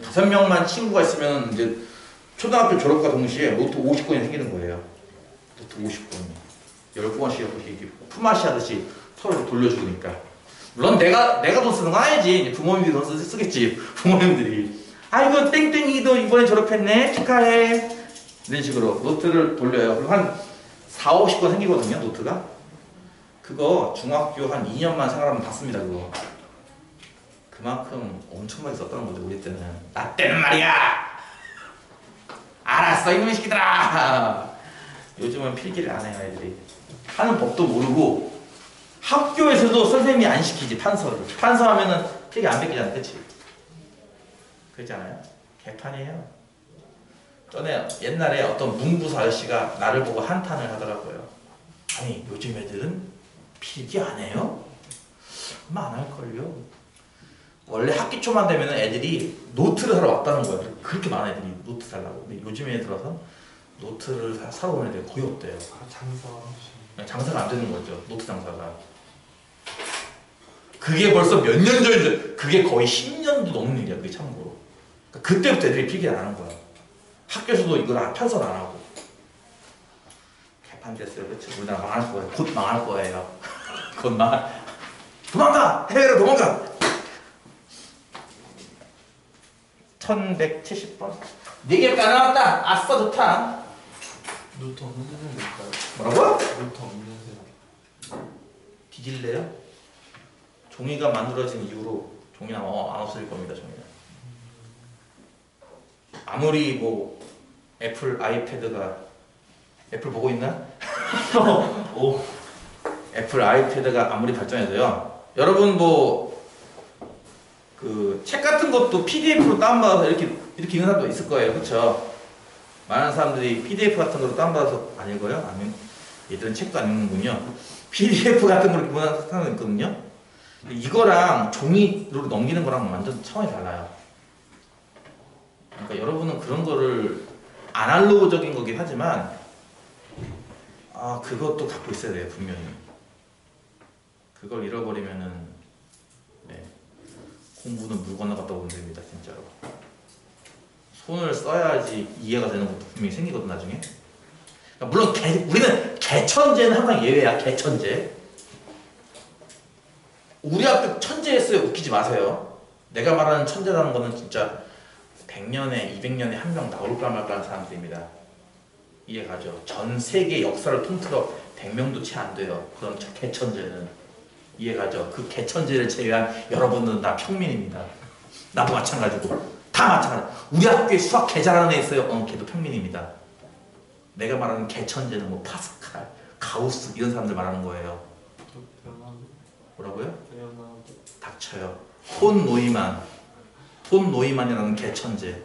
5명만 친구가 있으면 이제 초등학교 졸업과 동시에 노트 50권이 생기는 거예요. 노트 50권이. 10권씩 이렇게 품앗이 하듯이 서로 돌려주니까. 물론 내가 돈 쓰는 건 아니지. 이제 부모님들이 돈 쓰겠지. 부모님들이. 아이고 땡땡이도 이번에 졸업했네. 축하해. 이런 식으로 노트를 돌려요. 그럼 한 4, 50권 생기거든요. 노트가. 그거 중학교 한 2년만 생활하면 다 씁니다. 그거. 그만큼 엄청나게 썼다는 거죠. 우리 때는. 나 때는 말이야. 알았어 이놈의 새끼들아. 요즘은 필기를 안 해요. 애들이. 하는 법도 모르고 학교에서도 선생님이 안 시키지. 판서하면은 필기 안 베끼잖아. 그치? 그렇지 않아요? 개판이에요. 전에 옛날에 어떤 문부사 아저씨가 나를 보고 한탄을 하더라고요. 아니 요즘 애들은 필기 안 해요? 아마 안 할걸요. 원래 학기 초만 되면 애들이 노트를 사러 왔다는 거예요. 그렇게 많은 애들이 노트 살라고. 근데 요즘 애 들어서 노트를 사러 오는 애들이 거의 없대요. 장사가 안 되는 거죠. 노트 장사가. 그게 벌써 몇 년 전이죠. 그게 거의 10년도 넘는 일이야. 그게 참고로. 그러니까 그때부터 애들이 필기를 안 하는 거야. 학교에서도 이걸 편선 안 하고. 개판 됐어요. 그치? 우리나라 망할 거예요. 곧 망할 거예요. 곧 도망가! 해외로 도망가! 1170번. 4개밖에 안 남았다. 아싸 좋다. 노트 없는 세상 될까요? 뭐라고? 노트 없는 세상. 뒤질래요? 종이가 만들어진 이후로 종이는 안 없어질 겁니다. 종이는. 아무리 뭐 애플 아이패드가 애플 보고 있나? 오. 애플 아이패드가 아무리 발전해도요. 여러분 뭐 그 책 같은 것도 PDF로 다운받아서 이렇게 읽는 사람도 있을 거예요. 그렇죠? 많은 사람들이 PDF 같은 거로 다운받아서 안 읽어요? 아니면 얘들은 책도 안 읽는군요. PDF 같은 걸 기본하는 사람도 있거든요. 이거랑 종이로 넘기는 거랑 완전 차원이 달라요. 그러니까 여러분은 그런 거를 아날로그적인 거긴 하지만 그것도 갖고 있어야 돼요. 분명히. 그걸 잃어버리면은 네, 공부는 물 건너갔다 오면 됩니다. 진짜로. 손을 써야지 이해가 되는 것도 분명히 생기거든 나중에. 그러니까 물론 우리는 개천재는 항상 예외야. 개천재. 우리 학교 천재였어요. 웃기지 마세요. 내가 말하는 천재라는 거는 진짜 100년에 200년에 한 명 나올까 말까 하는 사람들입니다. 이해가죠? 전 세계 역사를 통틀어 100명도 채 안 돼요. 그런 개천재는. 이해가죠? 그 개천재를 제외한 여러분은 다 평민입니다. 나도 마찬가지고. 다 마찬가지. 우리 학교에 수학 개 잘하는 애 있어요. 걔도 평민입니다. 내가 말하는 개천재는 뭐 파스칼, 가우스 이런 사람들 말하는 거예요. 뭐라고요? 닥쳐요. 폰 노이만이라는 개천재.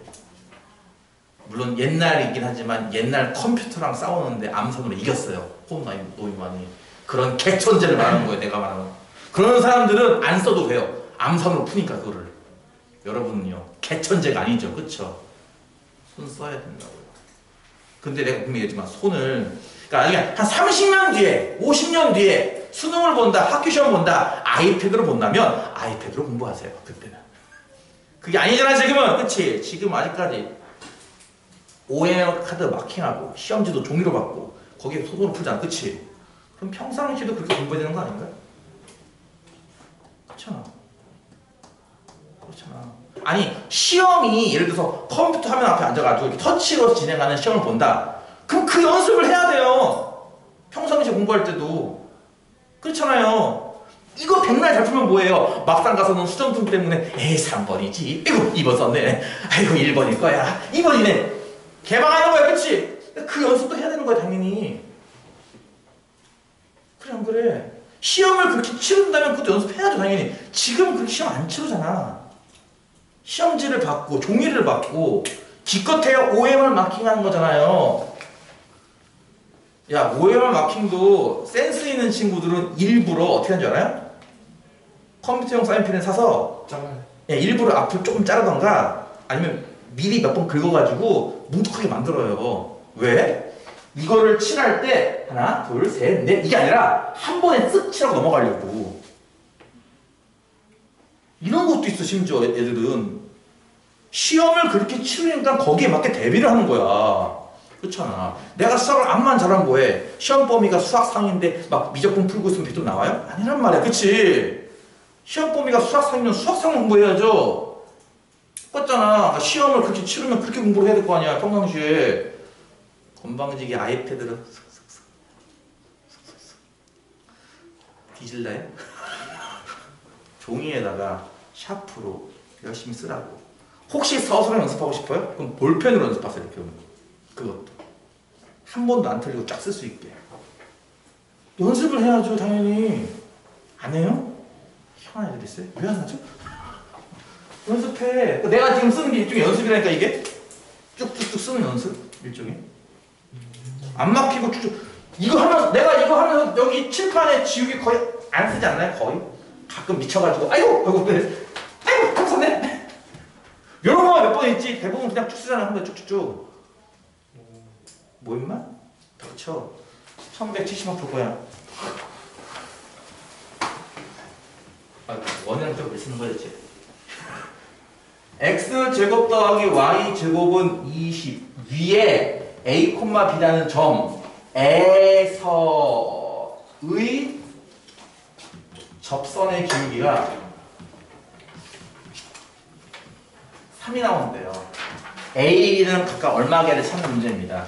물론 옛날이긴 하지만 옛날 컴퓨터랑 싸우는데 암산으로 이겼어요. 폰 노이만이. 그런 개천재를 말하는 거예요. 내가 말하는. 그런 사람들은 안 써도 돼요. 암산으로 푸니까 그거를. 여러분은요. 개천재가 아니죠. 그쵸? 손 써야 된다고요. 근데 내가 분명히 얘기했지만 손을 그러니까 한 30년 뒤에 50년 뒤에 수능을 본다. 학교 시험 본다. 아이패드로 본다면 아이패드로 공부하세요. 그때는. 그게 아니잖아 지금은. 그치? 지금 아직까지 OMR 카드 마킹하고 시험지도 종이로 받고 거기에 소설을 풀잖아. 그치? 그럼 평상시에도 그렇게 공부해야 되는 거 아닌가? 그렇잖아. 그렇잖아. 아니 시험이 예를 들어서 컴퓨터 화면 앞에 앉아가지고 이렇게 터치로 진행하는 시험을 본다. 그럼 그 연습을 해야 돼요. 평상시에 공부할 때도. 그렇잖아요. 이거 백날 잘 풀면 뭐예요? 막상 가서는 수정품 때문에 에이 3번이지. 아이고 2번 썼네. 아이고 1번일 거야. 2번이네. 개방하는 거야, 그치? 그 연습도 해야 되는 거야, 당연히. 그래 안 그래? 시험을 그렇게 치른다면 그것도 연습해야죠, 당연히. 지금 그렇게 시험 안 치르잖아. 시험지를 받고 종이를 받고 기껏해야 OMR 마킹하는 거잖아요. 야, OMR 마킹도 센스 있는 친구들은 일부러 어떻게 하는 줄 알아요? 컴퓨터용 사인펜을 사서 잘라요. 일부러 앞을 조금 자르던가 아니면 미리 몇 번 긁어가지고 뭉툭하게 만들어요. 왜? 이거를 칠할 때 하나, 둘, 셋, 넷 이게 아니라 한 번에 쓱 칠하고 넘어가려고. 이런 것도 있어. 심지어 애들은 시험을 그렇게 치르니까 거기에 맞게 대비를 하는 거야. 그렇잖아. 내가 수학을 암만 잘하면 뭐해? 시험 범위가 수학 상인데 막 미적분 풀고 있으면 비도 나와요? 아니란 말이야. 그치? 시험 범위가 수학 상이면 수학 상 공부해야죠. 똑같잖아. 시험을 그렇게 치르면 그렇게 공부를 해야 될 거 아니야. 평상시에. 건방지게 아이패드를 뒤질래요? 종이에다가 샤프로 열심히 쓰라고. 혹시 서술형 연습하고 싶어요? 그럼 볼펜으로 연습하세요. 이렇게. 그것도 한 번도 안 틀리고 쫙 쓸 수 있게 연습을 해야죠. 당연히. 안 해요? 희한한 애들 있어요? 왜 안 하죠? 연습해. 내가 지금 쓰는 게 일종의 연습이라니까. 이게 쭉쭉쭉 쓰는 연습 일종의. 안 막히고 쭉쭉. 이거 하면 내가 이거 하면서 여기 칠판에 지우개 거의 안 쓰지 않나요? 거의 가끔 미쳐가지고 아이고 감사네. 이런 거만 몇 번 있지. 대부분 그냥 쭉 쓰잖아. 한 번에 쭉쭉쭉. 뭐 임마? 닥쳐. 1170만 볼 거야. 아, 원이랑 좀 왜 쓰는 거야 대체? x제곱 더하기 y제곱은 20 위에 a, b라는 점에서의 접선의 기울기가 3이 나오는데요. a는 각각 얼마게를 찾는 문제입니다.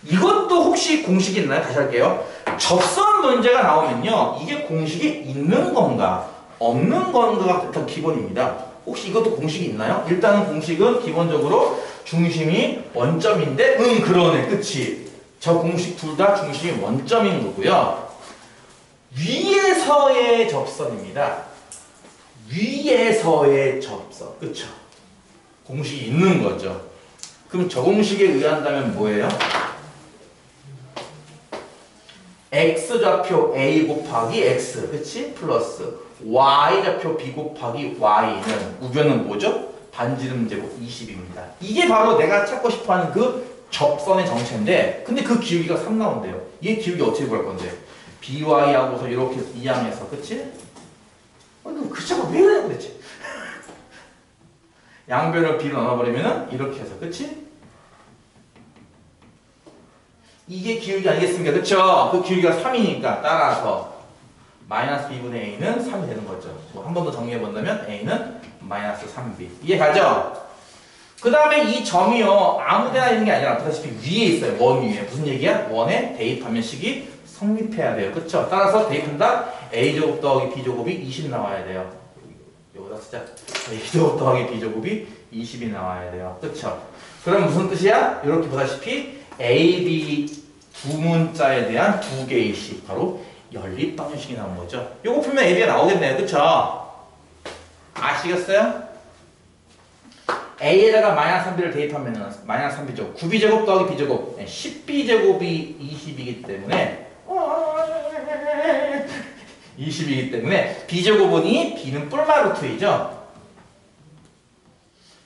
이것도 혹시 공식이 있나요? 다시 할게요. 접선 문제가 나오면요. 이게 공식이 있는 건가 없는 건가가 일단 기본입니다. 혹시 이것도 공식이 있나요? 일단은 공식은 기본적으로 중심이 원점인데 그러네. 그치? 저 공식 둘 다 중심이 원점인 거고요. 위에서의 접선입니다. 위에서의 접선. 그쵸? 공식이 있는 거죠. 그럼 저 공식에 의한다면 뭐예요? x좌표 a 곱하기 x, 그치? 플러스 y좌표 b 곱하기 y는 우변은 뭐죠? 반지름 제곱 20입니다. 이게 바로 내가 찾고 싶어하는 그 접선의 정체인데, 근데 그 기울기가 3 나온대요. 이 기울기 어떻게 구할 건데? by하고서 이렇게 이항해서, 그치? 그 글자가 왜 그러냐고 대체. 양변을 b로 나눠버리면은 이렇게 해서, 그치? 이게 기울기 아니겠습니까? 그쵸? 그 기울기가 3이니까 따라서 마이너스 b분의 a는 3이 되는 거죠. 한 번 더 정리해본다면 a는 마이너스 3b. 이해가죠? 그 다음에 이 점이요. 아무데나 있는 게 아니라 보다시피 위에 있어요. 원 위에. 무슨 얘기야? 원에 대입하면 식이 성립해야 돼요. 그쵸? 따라서 대입한다. a제곱 더하기 b제곱이 20 나와야 돼요. 여기다 쓰자. a제곱 더하기 b제곱이 20이 나와야 돼요. 그쵸? 그럼 무슨 뜻이야? 이렇게 보다시피 a, b 두 문자에 대한 두 개의 식. 바로 연립방정식이 나온 거죠. 요거 풀면 AB가 나오겠네요. 그쵸? 아시겠어요? A에다가 마이너스 3B를 대입하면 마이너스 3B제곱 9B제곱 더하기 B제곱 10B제곱이 20이기 때문에 20이기 때문에 B제곱은이 B는 뿔마루트이죠.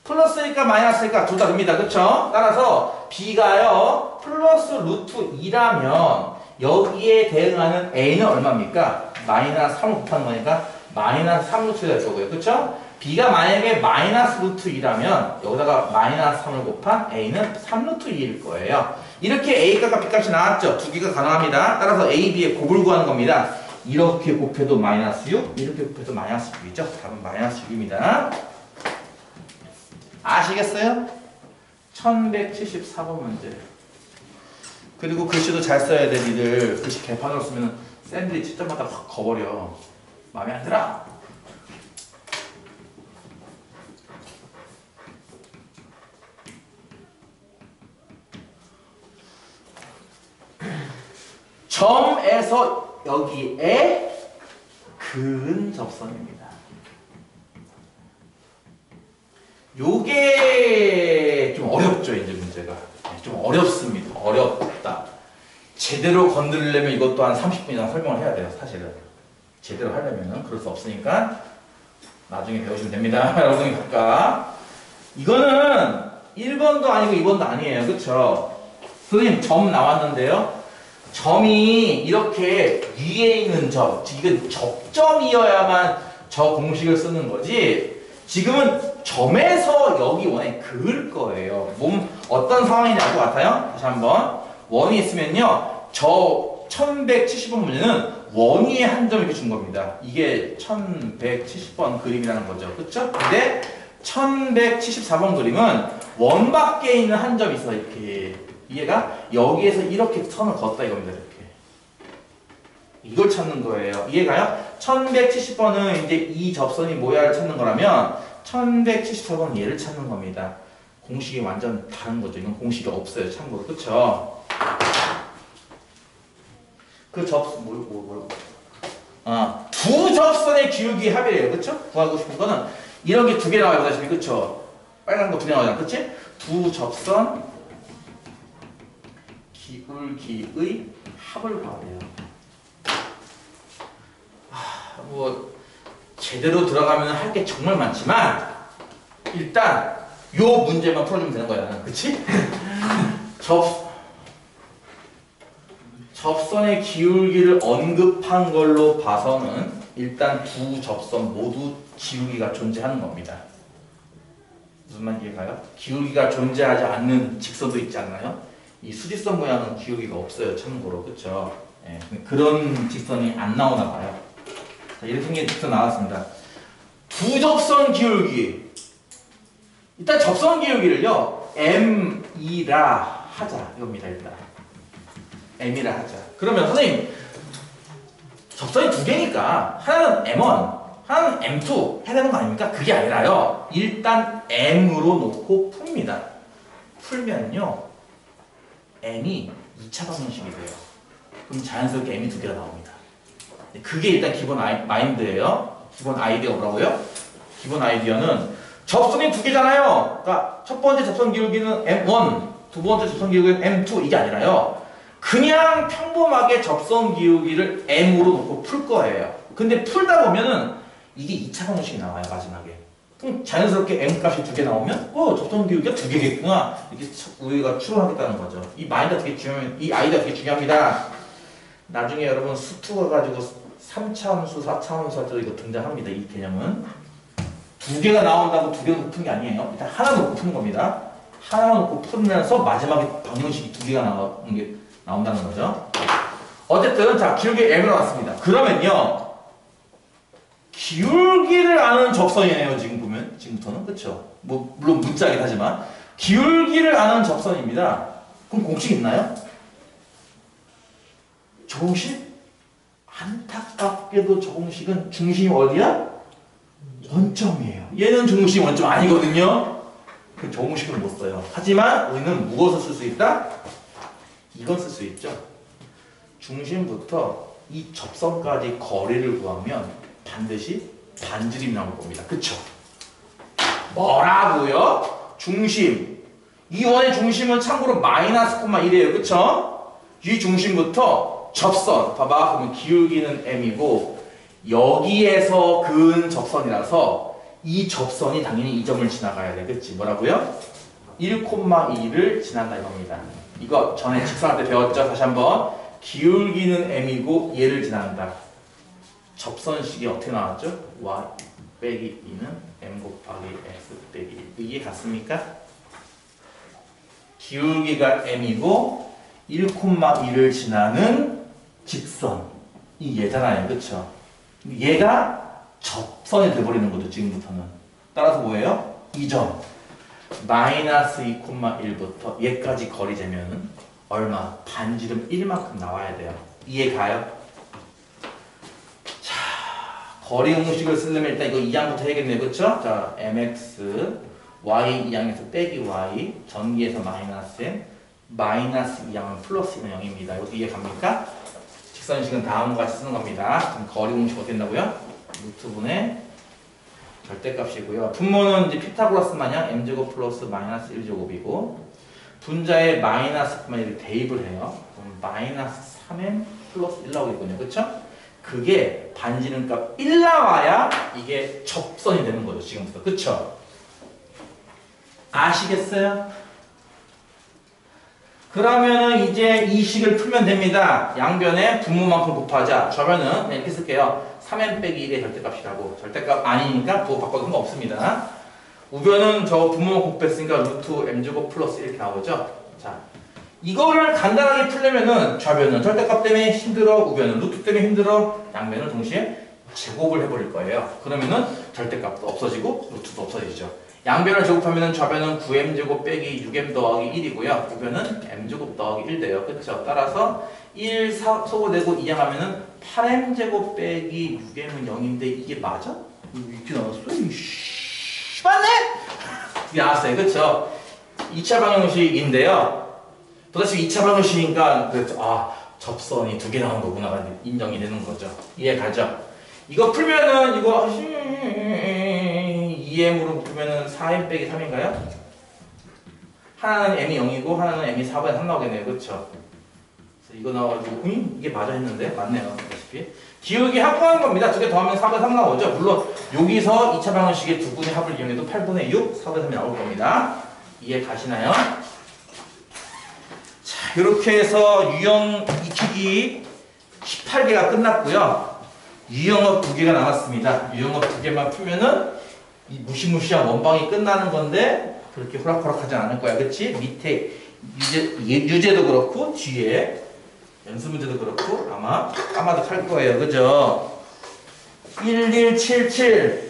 플러스니까 마이너스니까 둘 다 됩니다. 그쵸? 따라서 B가요 플러스 루트 2라면 여기에 대응하는 A는 얼마입니까? 마이너스 3을 곱하는 거니까 마이너스 3루트 될 거고요. 그쵸? B가 만약에 마이너스 루트 2라면 여기다가 마이너스 3을 곱한 A는 3루트 2일 거예요. 이렇게 A 값과 B 값이 나왔죠? 두 개가 가능합니다. 따라서 A, B의 곱을 구하는 겁니다. 이렇게 곱해도 마이너스 6, 이렇게 곱해도 마이너스 6이죠? 답은 마이너스 6입니다. 아시겠어요? 1174번 문제. 그리고 글씨도 잘 써야 돼. 니들 글씨 개판으로 쓰면 샌들이 채점마다 확 거버려. 마음에 안 들어. 점에서 여기에 근접선입니다. 요게 좀 어렵죠, 이제 문제가. 좀 어렵습니다. 어렵다. 제대로 건드리려면 이것도 한 30분 이상 설명을 해야 돼요, 사실은. 제대로 하려면은 그럴 수 없으니까 나중에 배우시면 됩니다. 여러분이 각각. 이거는 1번도 아니고 2번도 아니에요. 그쵸? 선생님, 점 나왔는데요. 점이 이렇게 위에 있는 점, 이건 접점이어야만 저 공식을 쓰는 거지. 지금은 점에서 여기 원에 그을 거예요. 어떤 상황인지 알 것 같아요? 다시 한번. 원이 있으면요. 저 1170번 문제는 원 위에 한 점 이렇게 준 겁니다. 이게 1170번 그림이라는 거죠. 그쵸? 근데 1174번 그림은 원 밖에 있는 한 점이 있어, 이렇게. 이해가? 여기에서 이렇게 선을 걷다 이겁니다. 이렇게. 이걸 찾는 거예요. 이해가요? 1170번은 이제 이 접선이 뭐야를 찾는 거라면 1174번은 얘를 찾는 겁니다. 공식이 완전 다른 거죠. 이건 공식이 없어요. 참고로. 그쵸? 그 접선, 두 접선의 기울기 합이에요. 그쵸? 구하고 싶은 거는 이런 게 두 개 나와요. 보다시피. 그쵸? 빨간 거 두 개 나와요. 그치? 두 접선 기울기의 합을 구하래요. 뭐 제대로 들어가면 할 게 정말 많지만 일단 요 문제만 풀어주면 되는 거야. 나는. 그치? 접선의 기울기를 언급한 걸로 봐서는 일단 두 접선 모두 기울기가 존재하는 겁니다. 무슨 말인지 이해가요? 기울기가 존재하지 않는 직선도 있지 않나요? 이 수직선 모양은 기울기가 없어요. 참고로. 그쵸? 예, 그런 직선이 안 나오나 봐요. 자, 이렇게 생긴 직선 나왔습니다. 두 접선 기울기. 일단 접선 기울기를요. M이라 하자. 이겁니다. 일단. M이라 하자. 그러면 선생님 접선이 두 개니까 하나는 M1, 하나는 M2 해야 되는 거 아닙니까? 그게 아니라요. 일단 M으로 놓고 풉니다. 풀면요. M이 2차 방정식이 돼요. 그럼 자연스럽게 M이 두 개가 나옵니다. 그게 일단 기본 마인드예요. 기본 아이디어 뭐라고요? 기본 아이디어는 접선이 두 개잖아요. 그러니까 첫 번째 접선 기울기는 M1, 두 번째 접선 기울기는 M2 이게 아니라요. 그냥 평범하게 접선 기울기를 M으로 놓고 풀 거예요. 근데 풀다 보면은 이게 2차 방정식이 나와요. 마지막에. 그럼 자연스럽게 M 값이 두 개 나오면 접선 기울기가 두 개겠구나. 이렇게 우리가 추론하겠다는 거죠. 이 마인드가 되게 중요합니다. 이 아이디어가 되게 중요합니다. 나중에 여러분 수투 가지고 3차함수, 4차함수 할 때 이거 등장합니다. 이 개념은. 두 개가 나온다고 두 개가 높은 게 아니에요. 일단 하나 놓고 푸는 겁니다. 하나 놓고 풀면서 마지막에 방정식이 두 개가 나온다는 거죠. 어쨌든 자 기울기 M으로 왔습니다. 그러면요. 기울기를 아는 접선이네요. 지금 보면. 지금부터는. 그쵸? 뭐 물론 문자이긴 하지만 기울기를 아는 접선입니다. 그럼 공식 있나요? 저 공식? 안타깝게도 저 공식은 중심이 어디야? 원점이에요. 얘는 중심 원점 아니거든요. 그 저 공식은 못 써요. 하지만 우리는 무엇을 쓸 수 있다? 이건 쓸 수 있죠. 중심부터 이 접선까지 거리를 구하면 반드시 반지름이 나올 겁니다. 그쵸? 뭐라고요? 중심. 이 원의 중심은 참고로 마이너스 콤마 1이에요. 그쵸? 이 중심부터 접선. 봐봐. 그러면 기울기는 M이고 여기에서 그은 접선이라서 이 접선이 당연히 이 점을 지나가야 돼. 그치? 뭐라고요? 1,2를 지난다 이겁니다. 이거 전에 직선할 때 배웠죠? 다시 한번. 기울기는 M이고 얘를 지난다. 접선식이 어떻게 나왔죠? Y 빼기 2는 M 곱하기 X 빼기 1. 이게 같습니까? 기울기가 M이고 1,2를 지나는 직선이 얘잖아요. 그쵸? 얘가 접선이 돼버리는 거죠. 지금부터는. 따라서 뭐예요? 이 점 마이너스 2,1부터 얘까지 거리 재면은 얼마? 반지름 1만큼 나와야 돼요. 이해 가요? 자, 거리 공식을 쓰려면 일단 이거 2항부터 해야겠네요. 그쵸? 자, mx, y 2항에서 빼기 y, 전기에서 마이너스 m, 마이너스 2항은 플러스면 0입니다. 이것도 이해갑니까? 직선식은 다음과 같이 쓰는 겁니다. 그럼 거리 공식 어떻게 된다고요? 루트분의 절대값이고요. 분모는 이제 피타고라스 마냥 m제곱 플러스 마이너스 1제곱이고 분자에 마이너스만 이렇게 대입을 해요. 그럼 마이너스 3m 플러스 1 나오겠군요. 그쵸? 그게 반지름값 1 나와야 이게 접선이 되는 거죠. 지금부터. 그쵸? 아시겠어요? 그러면은 이제 이 식을 풀면 됩니다. 양변에 분모만큼 곱하자. 좌변은 이렇게 쓸게요. 3m 빼기 1의 절대값이라고. 절대값 아니니까 부호 바꿔도 상관없습니다. 우변은 저 분모만 곱했으니까 루트 m제곱 플러스 이렇게 나오죠. 자, 이거를 간단하게 풀려면은 좌변은 절대값 때문에 힘들어, 우변은 루트 때문에 힘들어, 양변을 동시에 제곱을 해버릴 거예요. 그러면은 절대값도 없어지고 루트도 없어지죠. 양변을 제곱하면은 좌변은 9m제곱 빼기 6m 더하기 1이고요. 우변은 m제곱 더하기 1 돼요. 그쵸? 따라서 1 소거되고 2항 하면은 8m제곱 빼기 6m은 0인데 이게 맞아? 이렇게 나왔어? 맞네? 이게 나왔어요. 그쵸? 2차 방정식인데요. 도대체 2차 방정식이니까 접선이 2개 나온 거구나 인정이 되는 거죠. 이해 가죠? 이거 풀면은 이거 2m으로 묶으면은 4m 빼기 3인가요? 하나는 m이 0이고 하나는 m이 4분의 3 나오겠네요. 그쵸? 그래서 이거 나와가지고 이게 맞아 했는데 맞네요. 보시다시피 기울기 합분하는 겁니다. 2개 더하면 4분의 3 나오죠. 물론 여기서 2차 방정식의 두 분의 합을 이용해도 8분의 6, 4분의 3이 나올 겁니다. 이해 가시나요? 자, 이렇게 해서 유형 익히기 18개가 끝났고요. 유형업 2개가 남았습니다. 유형업 2개만 풀면은 이 무시무시한 원방이 끝나는 건데 그렇게 호락호락하지 않을 거야. 그치? 밑에 유제도 그렇고 뒤에 연습 문제도 그렇고 아마 까마득할 거예요. 그죠? 1177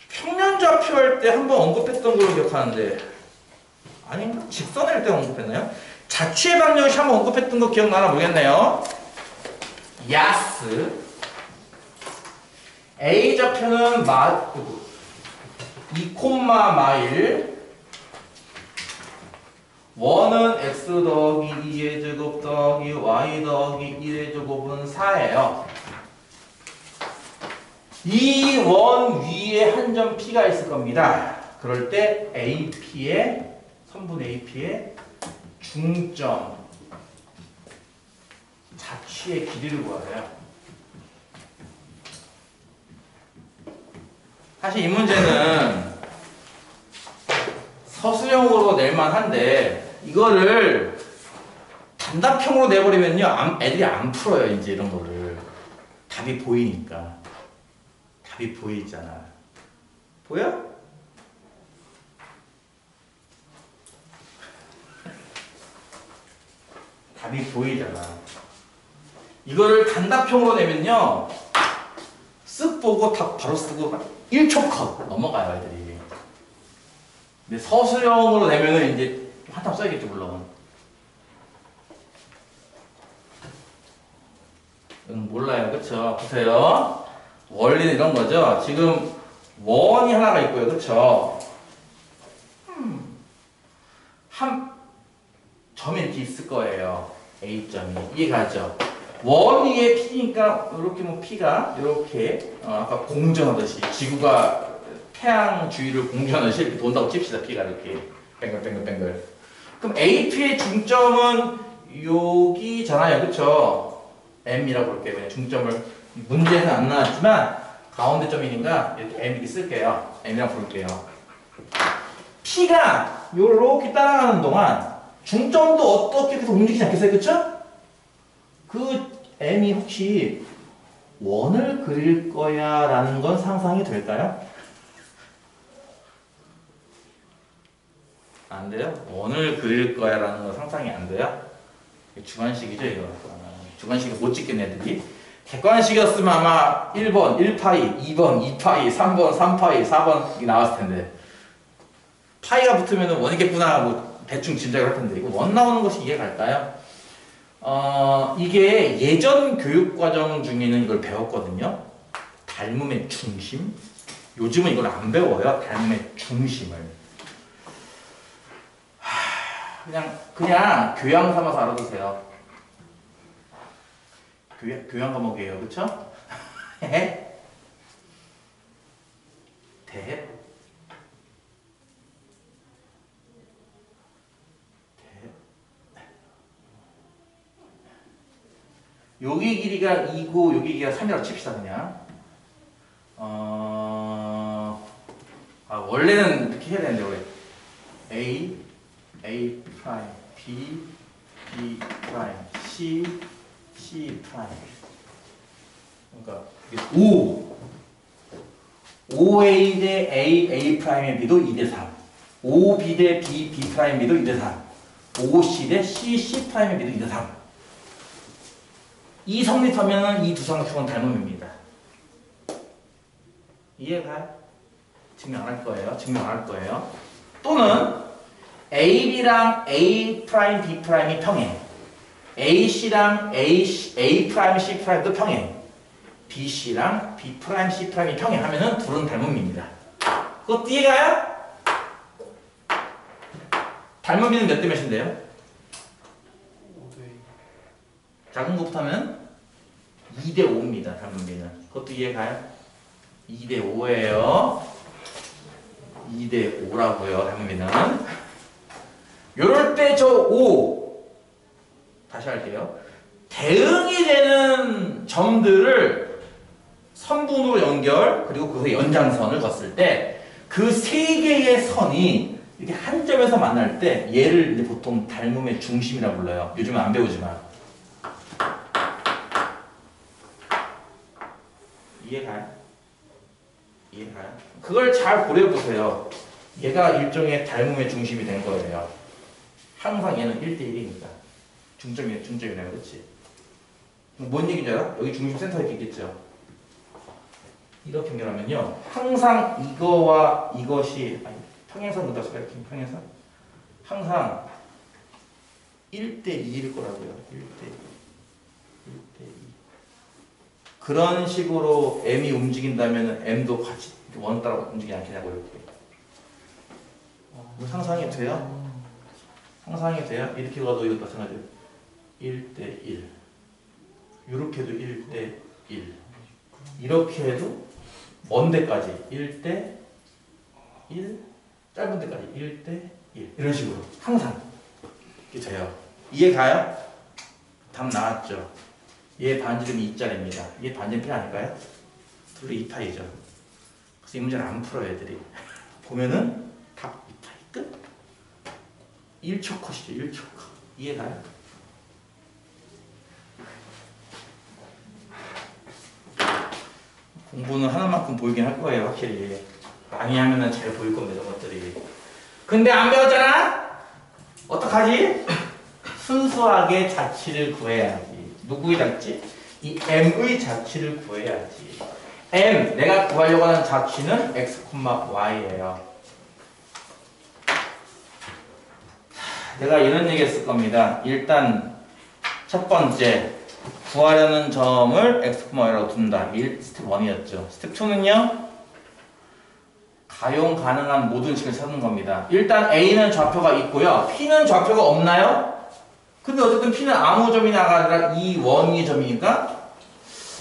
평면좌표 할 때 한번 언급했던 걸로 기억하는데 아닌가? 직선일 때 언급했나요? 자취의 방정식 한번 언급했던 거 기억나나 모르겠네요. 야스 A좌표는 2,마일 원은 x 더하기 2의 제곱 더하기 y 더하기 1의 제곱은 4예요. 이 원 위에 한 점 P가 있을 겁니다. 그럴 때 AP의 선분 AP의 중점 자취의 길이를 구하래요. 사실 이 문제는 서술형으로 낼만한데 이거를 단답형으로 내버리면요 애들이 안 풀어요. 이제 이런 거를 답이 보이니까. 답이 보이잖아. 보여? 답이 보이잖아. 이거를 단답형으로 내면요 쓱 보고 답 바로 쓰고 1초 컷 넘어가요 애들이. 근데 서술형으로 내면은 이제 한참 써야겠죠 물론. 몰라요. 그쵸? 보세요. 원리는 이런 거죠. 지금 원이 하나가 있고요. 그쵸? 한 점이 이렇게 있을 거예요. A점이. 이해가죠? 원 위에 P니까 이렇게 뭐 P가 이렇게 아까 공전하듯이 지구가 태양 주위를 공전하듯이 이렇게 돈다고 칩시다. P가 이렇게 뱅글뱅글뱅글. 그럼 AP의 중점은 여기잖아요. 그쵸? M이라고 볼게요. 그냥 중점을 문제에는 안 나왔지만 가운데 점이니까 이렇게 M 이렇게 쓸게요. M이라고 부를게요. P가 요렇게 따라가는 동안 중점도 어떻게 계속 움직이지 않겠어요? 그쵸? 그 M이 혹시 원을 그릴 거야 라는 건 상상이 될까요? 안 돼요? 원을 그릴 거야 라는 건 상상이 안 돼요? 주관식이죠 이거. 주관식을 못 찍겠네 애들이. 객관식이었으면 아마 1번 1파이, 2번 2파이, 3번 3파이, 4번 이게 나왔을 텐데 파이가 붙으면 원이겠구나 뭐 대충 짐작을 할 텐데 이거 원 나오는 것이 이해가 갈까요? 이게 예전 교육과정 중에는 이걸 배웠거든요. 닮음의 중심. 요즘은 이걸 안 배워요. 닮음의 중심을. 그냥 교양 삼아서 알아두세요. 교양 과목이에요. 그쵸? 대 여기 길이가 2고 여기 길이가 3이라고 칩시다 그냥. 원래는 이렇게 해야 되는데 원래 A 프라임, B 프라임, C 프라임. 그러니까 5A 대 A 프라임의 B도 2대 3. 5B 대 B 프라임 B도 2대 3. 5C 대 C 프라임의 B도 2대 3. 이 성립하면은 이 두 상식은 닮음입니다. 이해가요? 증명 안 할 거예요. 증명 안 할 거예요. 또는 AB랑 A 프라임 B 프라임이 평행. AC랑 A 프라임 C 프라임도 평행. BC랑 B 프라임 C 프라임이 평행하면은 둘은 닮음입니다. 그것도 이해가요? 닮음비는 몇 대 몇인데요? 5대2. 작은 것부터 하면 2대 5입니다. 닮음비는. 그것도 이해가요? 2대 5예요. 2대 5라고요. 닮음비는. 요럴 때 저 5 다시 할게요. 대응이 되는 점들을 선분으로 연결 그리고 그 연장선을 걷을 때 그 세 개의 선이 이렇게 한 점에서 만날 때 얘를 이제 보통 닮음의 중심이라 불러요. 요즘은 안 배우지만. 이해가요? 이해가요? 그걸 잘 고려해보세요. 얘가 일종의 닮음의 중심이 된 거예요. 항상 얘는 1대1이니까. 중점이네요. 그렇지? 뭔 얘기인지 알아? 여기 중심 센터에 있겠죠? 이렇게 연결하면요. 항상 이거와 이것이 평행선 그다음 평행선? 항상 1대2일 거라고요. 1대2. 그런 식으로 m이 움직인다면 m도 같이 원 따라 움직이지 않겠냐고 이렇게. 상상이 돼요? 상상이 돼요? 이렇게 가도 이것도 마찬가지예요. 1대1. 이렇게도 1대1. 이렇게 해도 먼 데까지 1대1. 짧은 데까지 1대1. 이런 식으로 항상 이렇게 돼요. 이해가요? 답 나왔죠? 얘 반지름이 2짜리입니다. 얘 반지름 필요 아닐까요? 둘이 2파이죠. 그래서 이 문제를 안 풀어요, 애들이. 보면은 답 2파이 끝. 1초 컷이죠, 1초 컷. 이해가요? 공부는 하나만큼 보이긴 할 거예요, 확실히. 많이 하면은 잘 보일 겁니다, 이런 것들이. 근데 안 배웠잖아? 어떡하지? 순수하게 자치를 구해야지. 누구의 자치? 이 m의 자치를 구해야지. m, 내가 구하려고 하는 자치는 x, y예요. 내가 이런 얘기 했을 겁니다. 일단 첫 번째 구하려는 점을 x, y라고 둔다. 스텝 1이었죠. 스텝 2는요. 가용 가능한 모든 식을 찾는 겁니다. 일단 a는 좌표가 있고요. p는 좌표가 없나요? 근데 어쨌든 p는 아무 점이 아니라 이 원위의 점이니까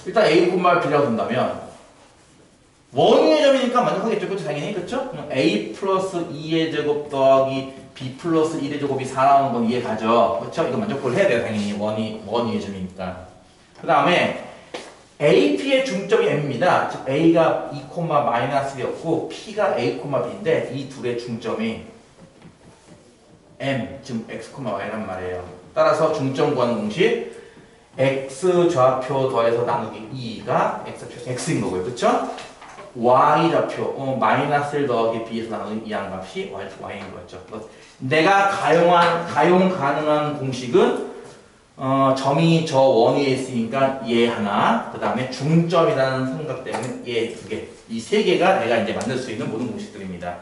일단 a, b라고 둔다면 원위의 점이니까 만족하겠죠. 그렇죠? 당연히. 그렇죠? a 플러스 2의 제곱 더하기 b 플러스 1의 제곱이 4 나오는 건 이해가죠. 그렇죠? 이거 만족을 해야 돼요. 당연히 원위의 점이니까. 그 다음에 AP의 중점이 M입니다. 즉 A가 2,-1이었고 P가 A, B인데 이 둘의 중점이 M, 즉 X, Y란 말이에요. 따라서 중점 구하는 공식 X 좌표 더해서 나누기 2가 X인 거고요. 그쵸? Y 좌표 -1 더하기 B에서 나누기 2한 값이 Y인 거였죠. 내가 가용 가능한 공식은 점이 저 원위에 있으니까 얘 하나, 그 다음에 중점이라는 생각 때문에 얘 두 개. 이 세 개가 내가 이제 만들 수 있는 모든 공식들입니다.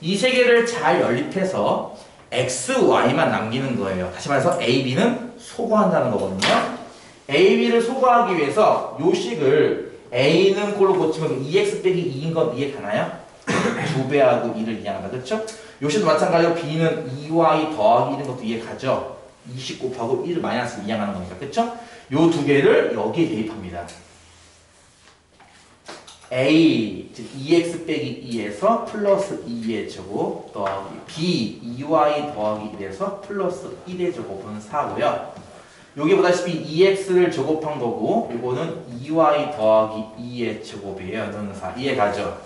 이 세 개를 잘 연립해서 XY만 남기는 거예요. 다시 말해서 AB는 소거한다는 거거든요. AB를 소거하기 위해서 요 식을 A는 꼴로 고치면 2x 빼기 2인 건 이해가나요? 2배하고 2를 이해한다. 그렇죠? 요 식도 마찬가지로 B는 2y 더하기 1인 것도 이해가죠? 20 곱하고 1을 마이너스 이항하는 거니까. 그렇죠? 요 두 개를 여기에 대입합니다. A, 즉 2x 빼기 2에서 플러스 2의 제곱 더하기 B, 2y 더하기 1에서 플러스 1의 제곱은 4고요. 여기 보다시피 2x를 제곱한 거고 이거는 2y 더하기 2의 제곱이에요. 너는 4. 이해가죠?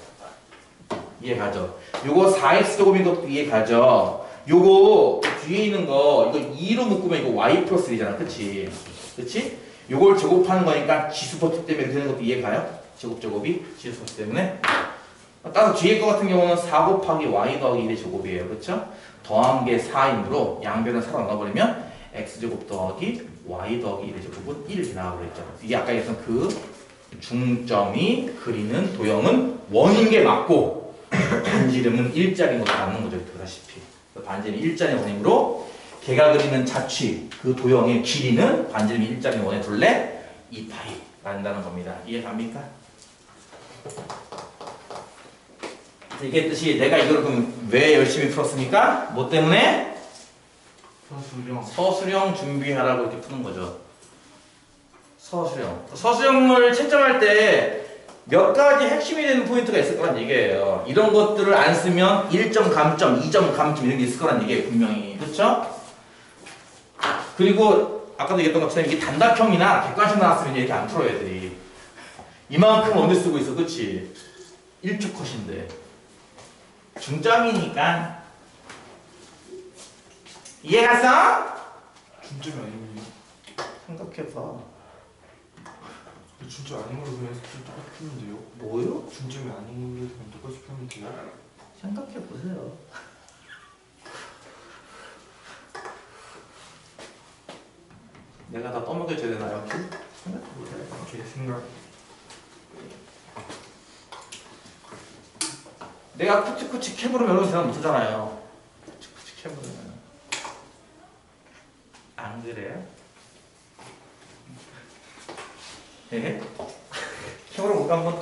이해가죠? 요거 4x 제곱인 것도 이해가죠? 요거 뒤에 있는 거 이거 2로 묶으면 이거 y 플러스 1이잖아. 그치? 그치? 요걸 제곱하는 거니까 지수법칙 때문에 되는 것도 이해가요? 제곱이 지수법 때문에. 따라서 뒤에 거 같은 경우는 4 곱하기 y 더하기 1의 제곱이에요. 그쵸? 더한 게 4이므로 양변을 4로 넣어버리면 x제곱 더하기 y 더하기 1의 제곱은 1이 나와버렸죠 이게 아까 얘기했던 그 중점이 그리는 도형은 원인 게 맞고 반지름은 일자리인 것도 맞는 거죠. 보다시피 반지름이 일자리 원이므로 걔가 그리는 자취 그 도형의 길이는 반지름이 일자리 원의 둘레 2파이 라는다는 겁니다. 이해갑니까? 이게 뜻이 내가 이걸 그럼 왜 열심히 풀었습니까? 뭐 때문에? 서술형 준비하라고 이렇게 푸는 거죠. 서술형을 채점할 때 몇 가지 핵심이 되는 포인트가 있을 거란 얘기예요. 이런 것들을 안 쓰면 1점 감점, 2점 감점 이런 게 있을 거란 얘기예요. 분명히. 그렇죠? 그리고 아까도 얘기했던 것처럼 이게 단답형이나 객관식 나왔으면 이렇게 안 풀어야 돼. 이만큼 언제 쓰고 있어. 그치? 1초 컷인데. 중점이니까. 이해갔어? 중점이 아니군요. 생각해봐. 중점 아닌 걸로 그냥 똑같이 풀면 돼요. 뭐요? 중점이 아닌 걸로 그냥 똑같이 풀면 돼요. 생각해보세요. 내가 다 떠먹여줘야 되나요? 생각해보세요. 제 생각. 내가 쿠치쿠치 캐브로 여러분 대답 못하잖아요. 쿠치쿠치 캐브로는. 안 그래요? 네? 캐브로 못 한번.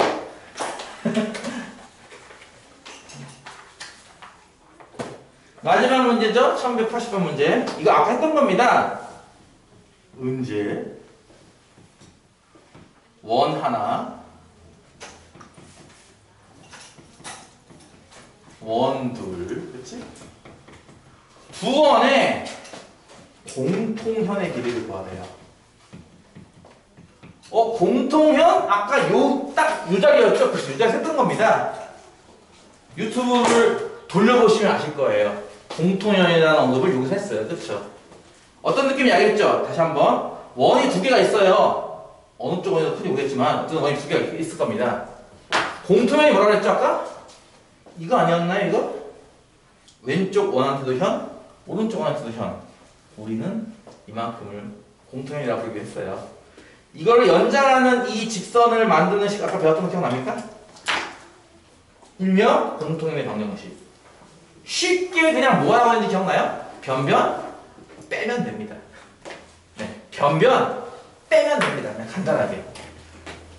마지막 문제죠? 1180번 문제. 이거 아까 했던 겁니다. 음제 원 하나 원 둘 그렇지? 두 원의 공통현의 길이를 구하래요. 공통현? 아까 요 딱 요 자리였죠? 그래서 요 자리에서 했던 겁니다. 유튜브를 돌려보시면 아실 거예요. 공통현이라는 언급을 여기서 했어요. 그렇죠? 어떤 느낌이 알겠죠? 다시 한번 원이 두 개가 있어요. 어느 쪽 원이 더 큰지 모르겠지만 어떤 원이 두 개가 있을 겁니다. 공통현이 뭐라 그랬죠 아까? 이거 아니었나요 이거? 왼쪽 원한테도 현, 오른쪽 원한테도 현. 우리는 이만큼을 공통현이라고 부르기로 했어요. 이거를 연장하는 이 직선을 만드는 식 아까 배웠던 거 기억납니까? 일명 공통현의 방정식. 쉽게 그냥 뭐라고 하는지 기억나요? 변변 빼면 됩니다. 네, 변변 빼면 됩니다. 그냥 간단하게.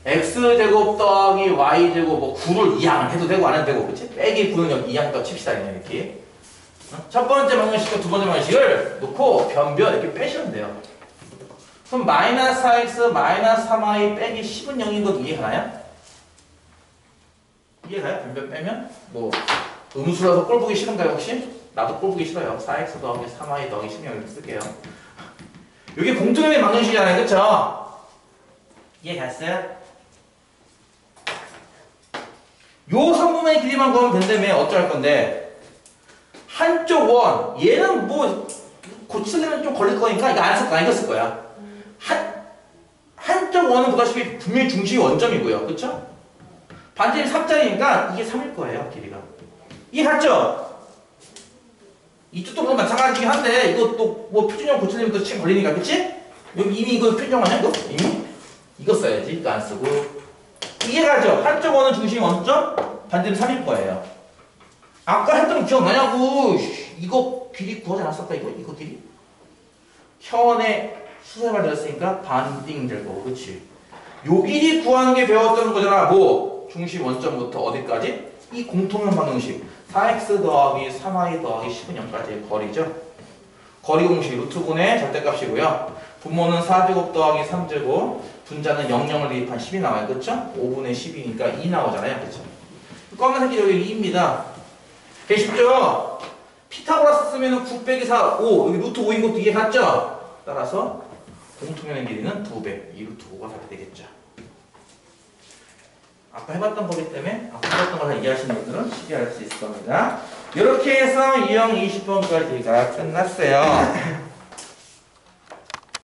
x제곱 더하기 y제곱 뭐 9를 이항을 해도 되고 안 해도 되고 그치? 빼기 9는 여기 이항부터 칩시다 그냥 이렇게. 첫 번째 방정식과 두 번째 방정식을 놓고 변변 이렇게 빼시면 돼요. 그럼 마이너스 4x 마이너스 3y 빼기 10은 0인 것 이해가나요? 이해가요? 변변 빼면? 뭐 음수라서 꼴 보기 싫은가요 혹시? 나도 꼴 보기 싫어요. 4x 더하기 3y 더하기 10을 이렇게 쓸게요. 이게 공통현의 방정식이잖아요. 그쵸? 이해갔어요? 요 선분의 길이만 구하면 된다며 어쩔 건데 한쪽 원 얘는 뭐 고치려면 좀 걸릴 거니까 이거 안 쓸 거야. 이거 쓸 거야. 한쪽 원은 보다시피 분명히 중심이 원점이고요. 그쵸? 반지름이 3짜리니까 이게 3일 거예요. 길이가. 이해갔죠? 이쪽도 그럼 마찬가지긴 한데 이것도 뭐 표준형 고치려면 또 책 걸리니까 그치? 여기 이미 이거 표준형 아니야? 이거? 이미? 이거 써야지. 이거 안 쓰고 이해가죠? 한쪽 원은 중심이 원점? 반지름 3일 거예요. 아까 했던 거 기억나냐고. 이거 길이 구하지 않았을까 이거 길이? 현의 수세발 되었으니까 반띵 될 거고, 그치? 요 길이 구하는 게 배웠던 거잖아. 뭐 중심 원점부터 어디까지? 이 공통형 방정식 4x 더하기 3y 더하기 10은 0까지의 거리죠. 거리 공식 루트분의 절대값이고요. 분모는 4제곱 더하기 3제곱, 분자는 00을 대입한 10이 나와요. 그쵸? 5분의 10이니까 2 나오잖아요. 그쵸? 검은색 여기 2입니다. 되게 쉽죠? 피타고라스 쓰면은 9 빼기 4, 5. 여기 루트 5인 것도 이해 갔죠? 따라서 공통연의 길이는 2배. 이 루트 5가 답이 되겠죠. 아까 해봤던 거기 때문에 아까 해봤던 걸 다 이해하시는 분들은 쉽게 알 수 있을 겁니다. 이렇게 해서 유형 20번까지가 끝났어요.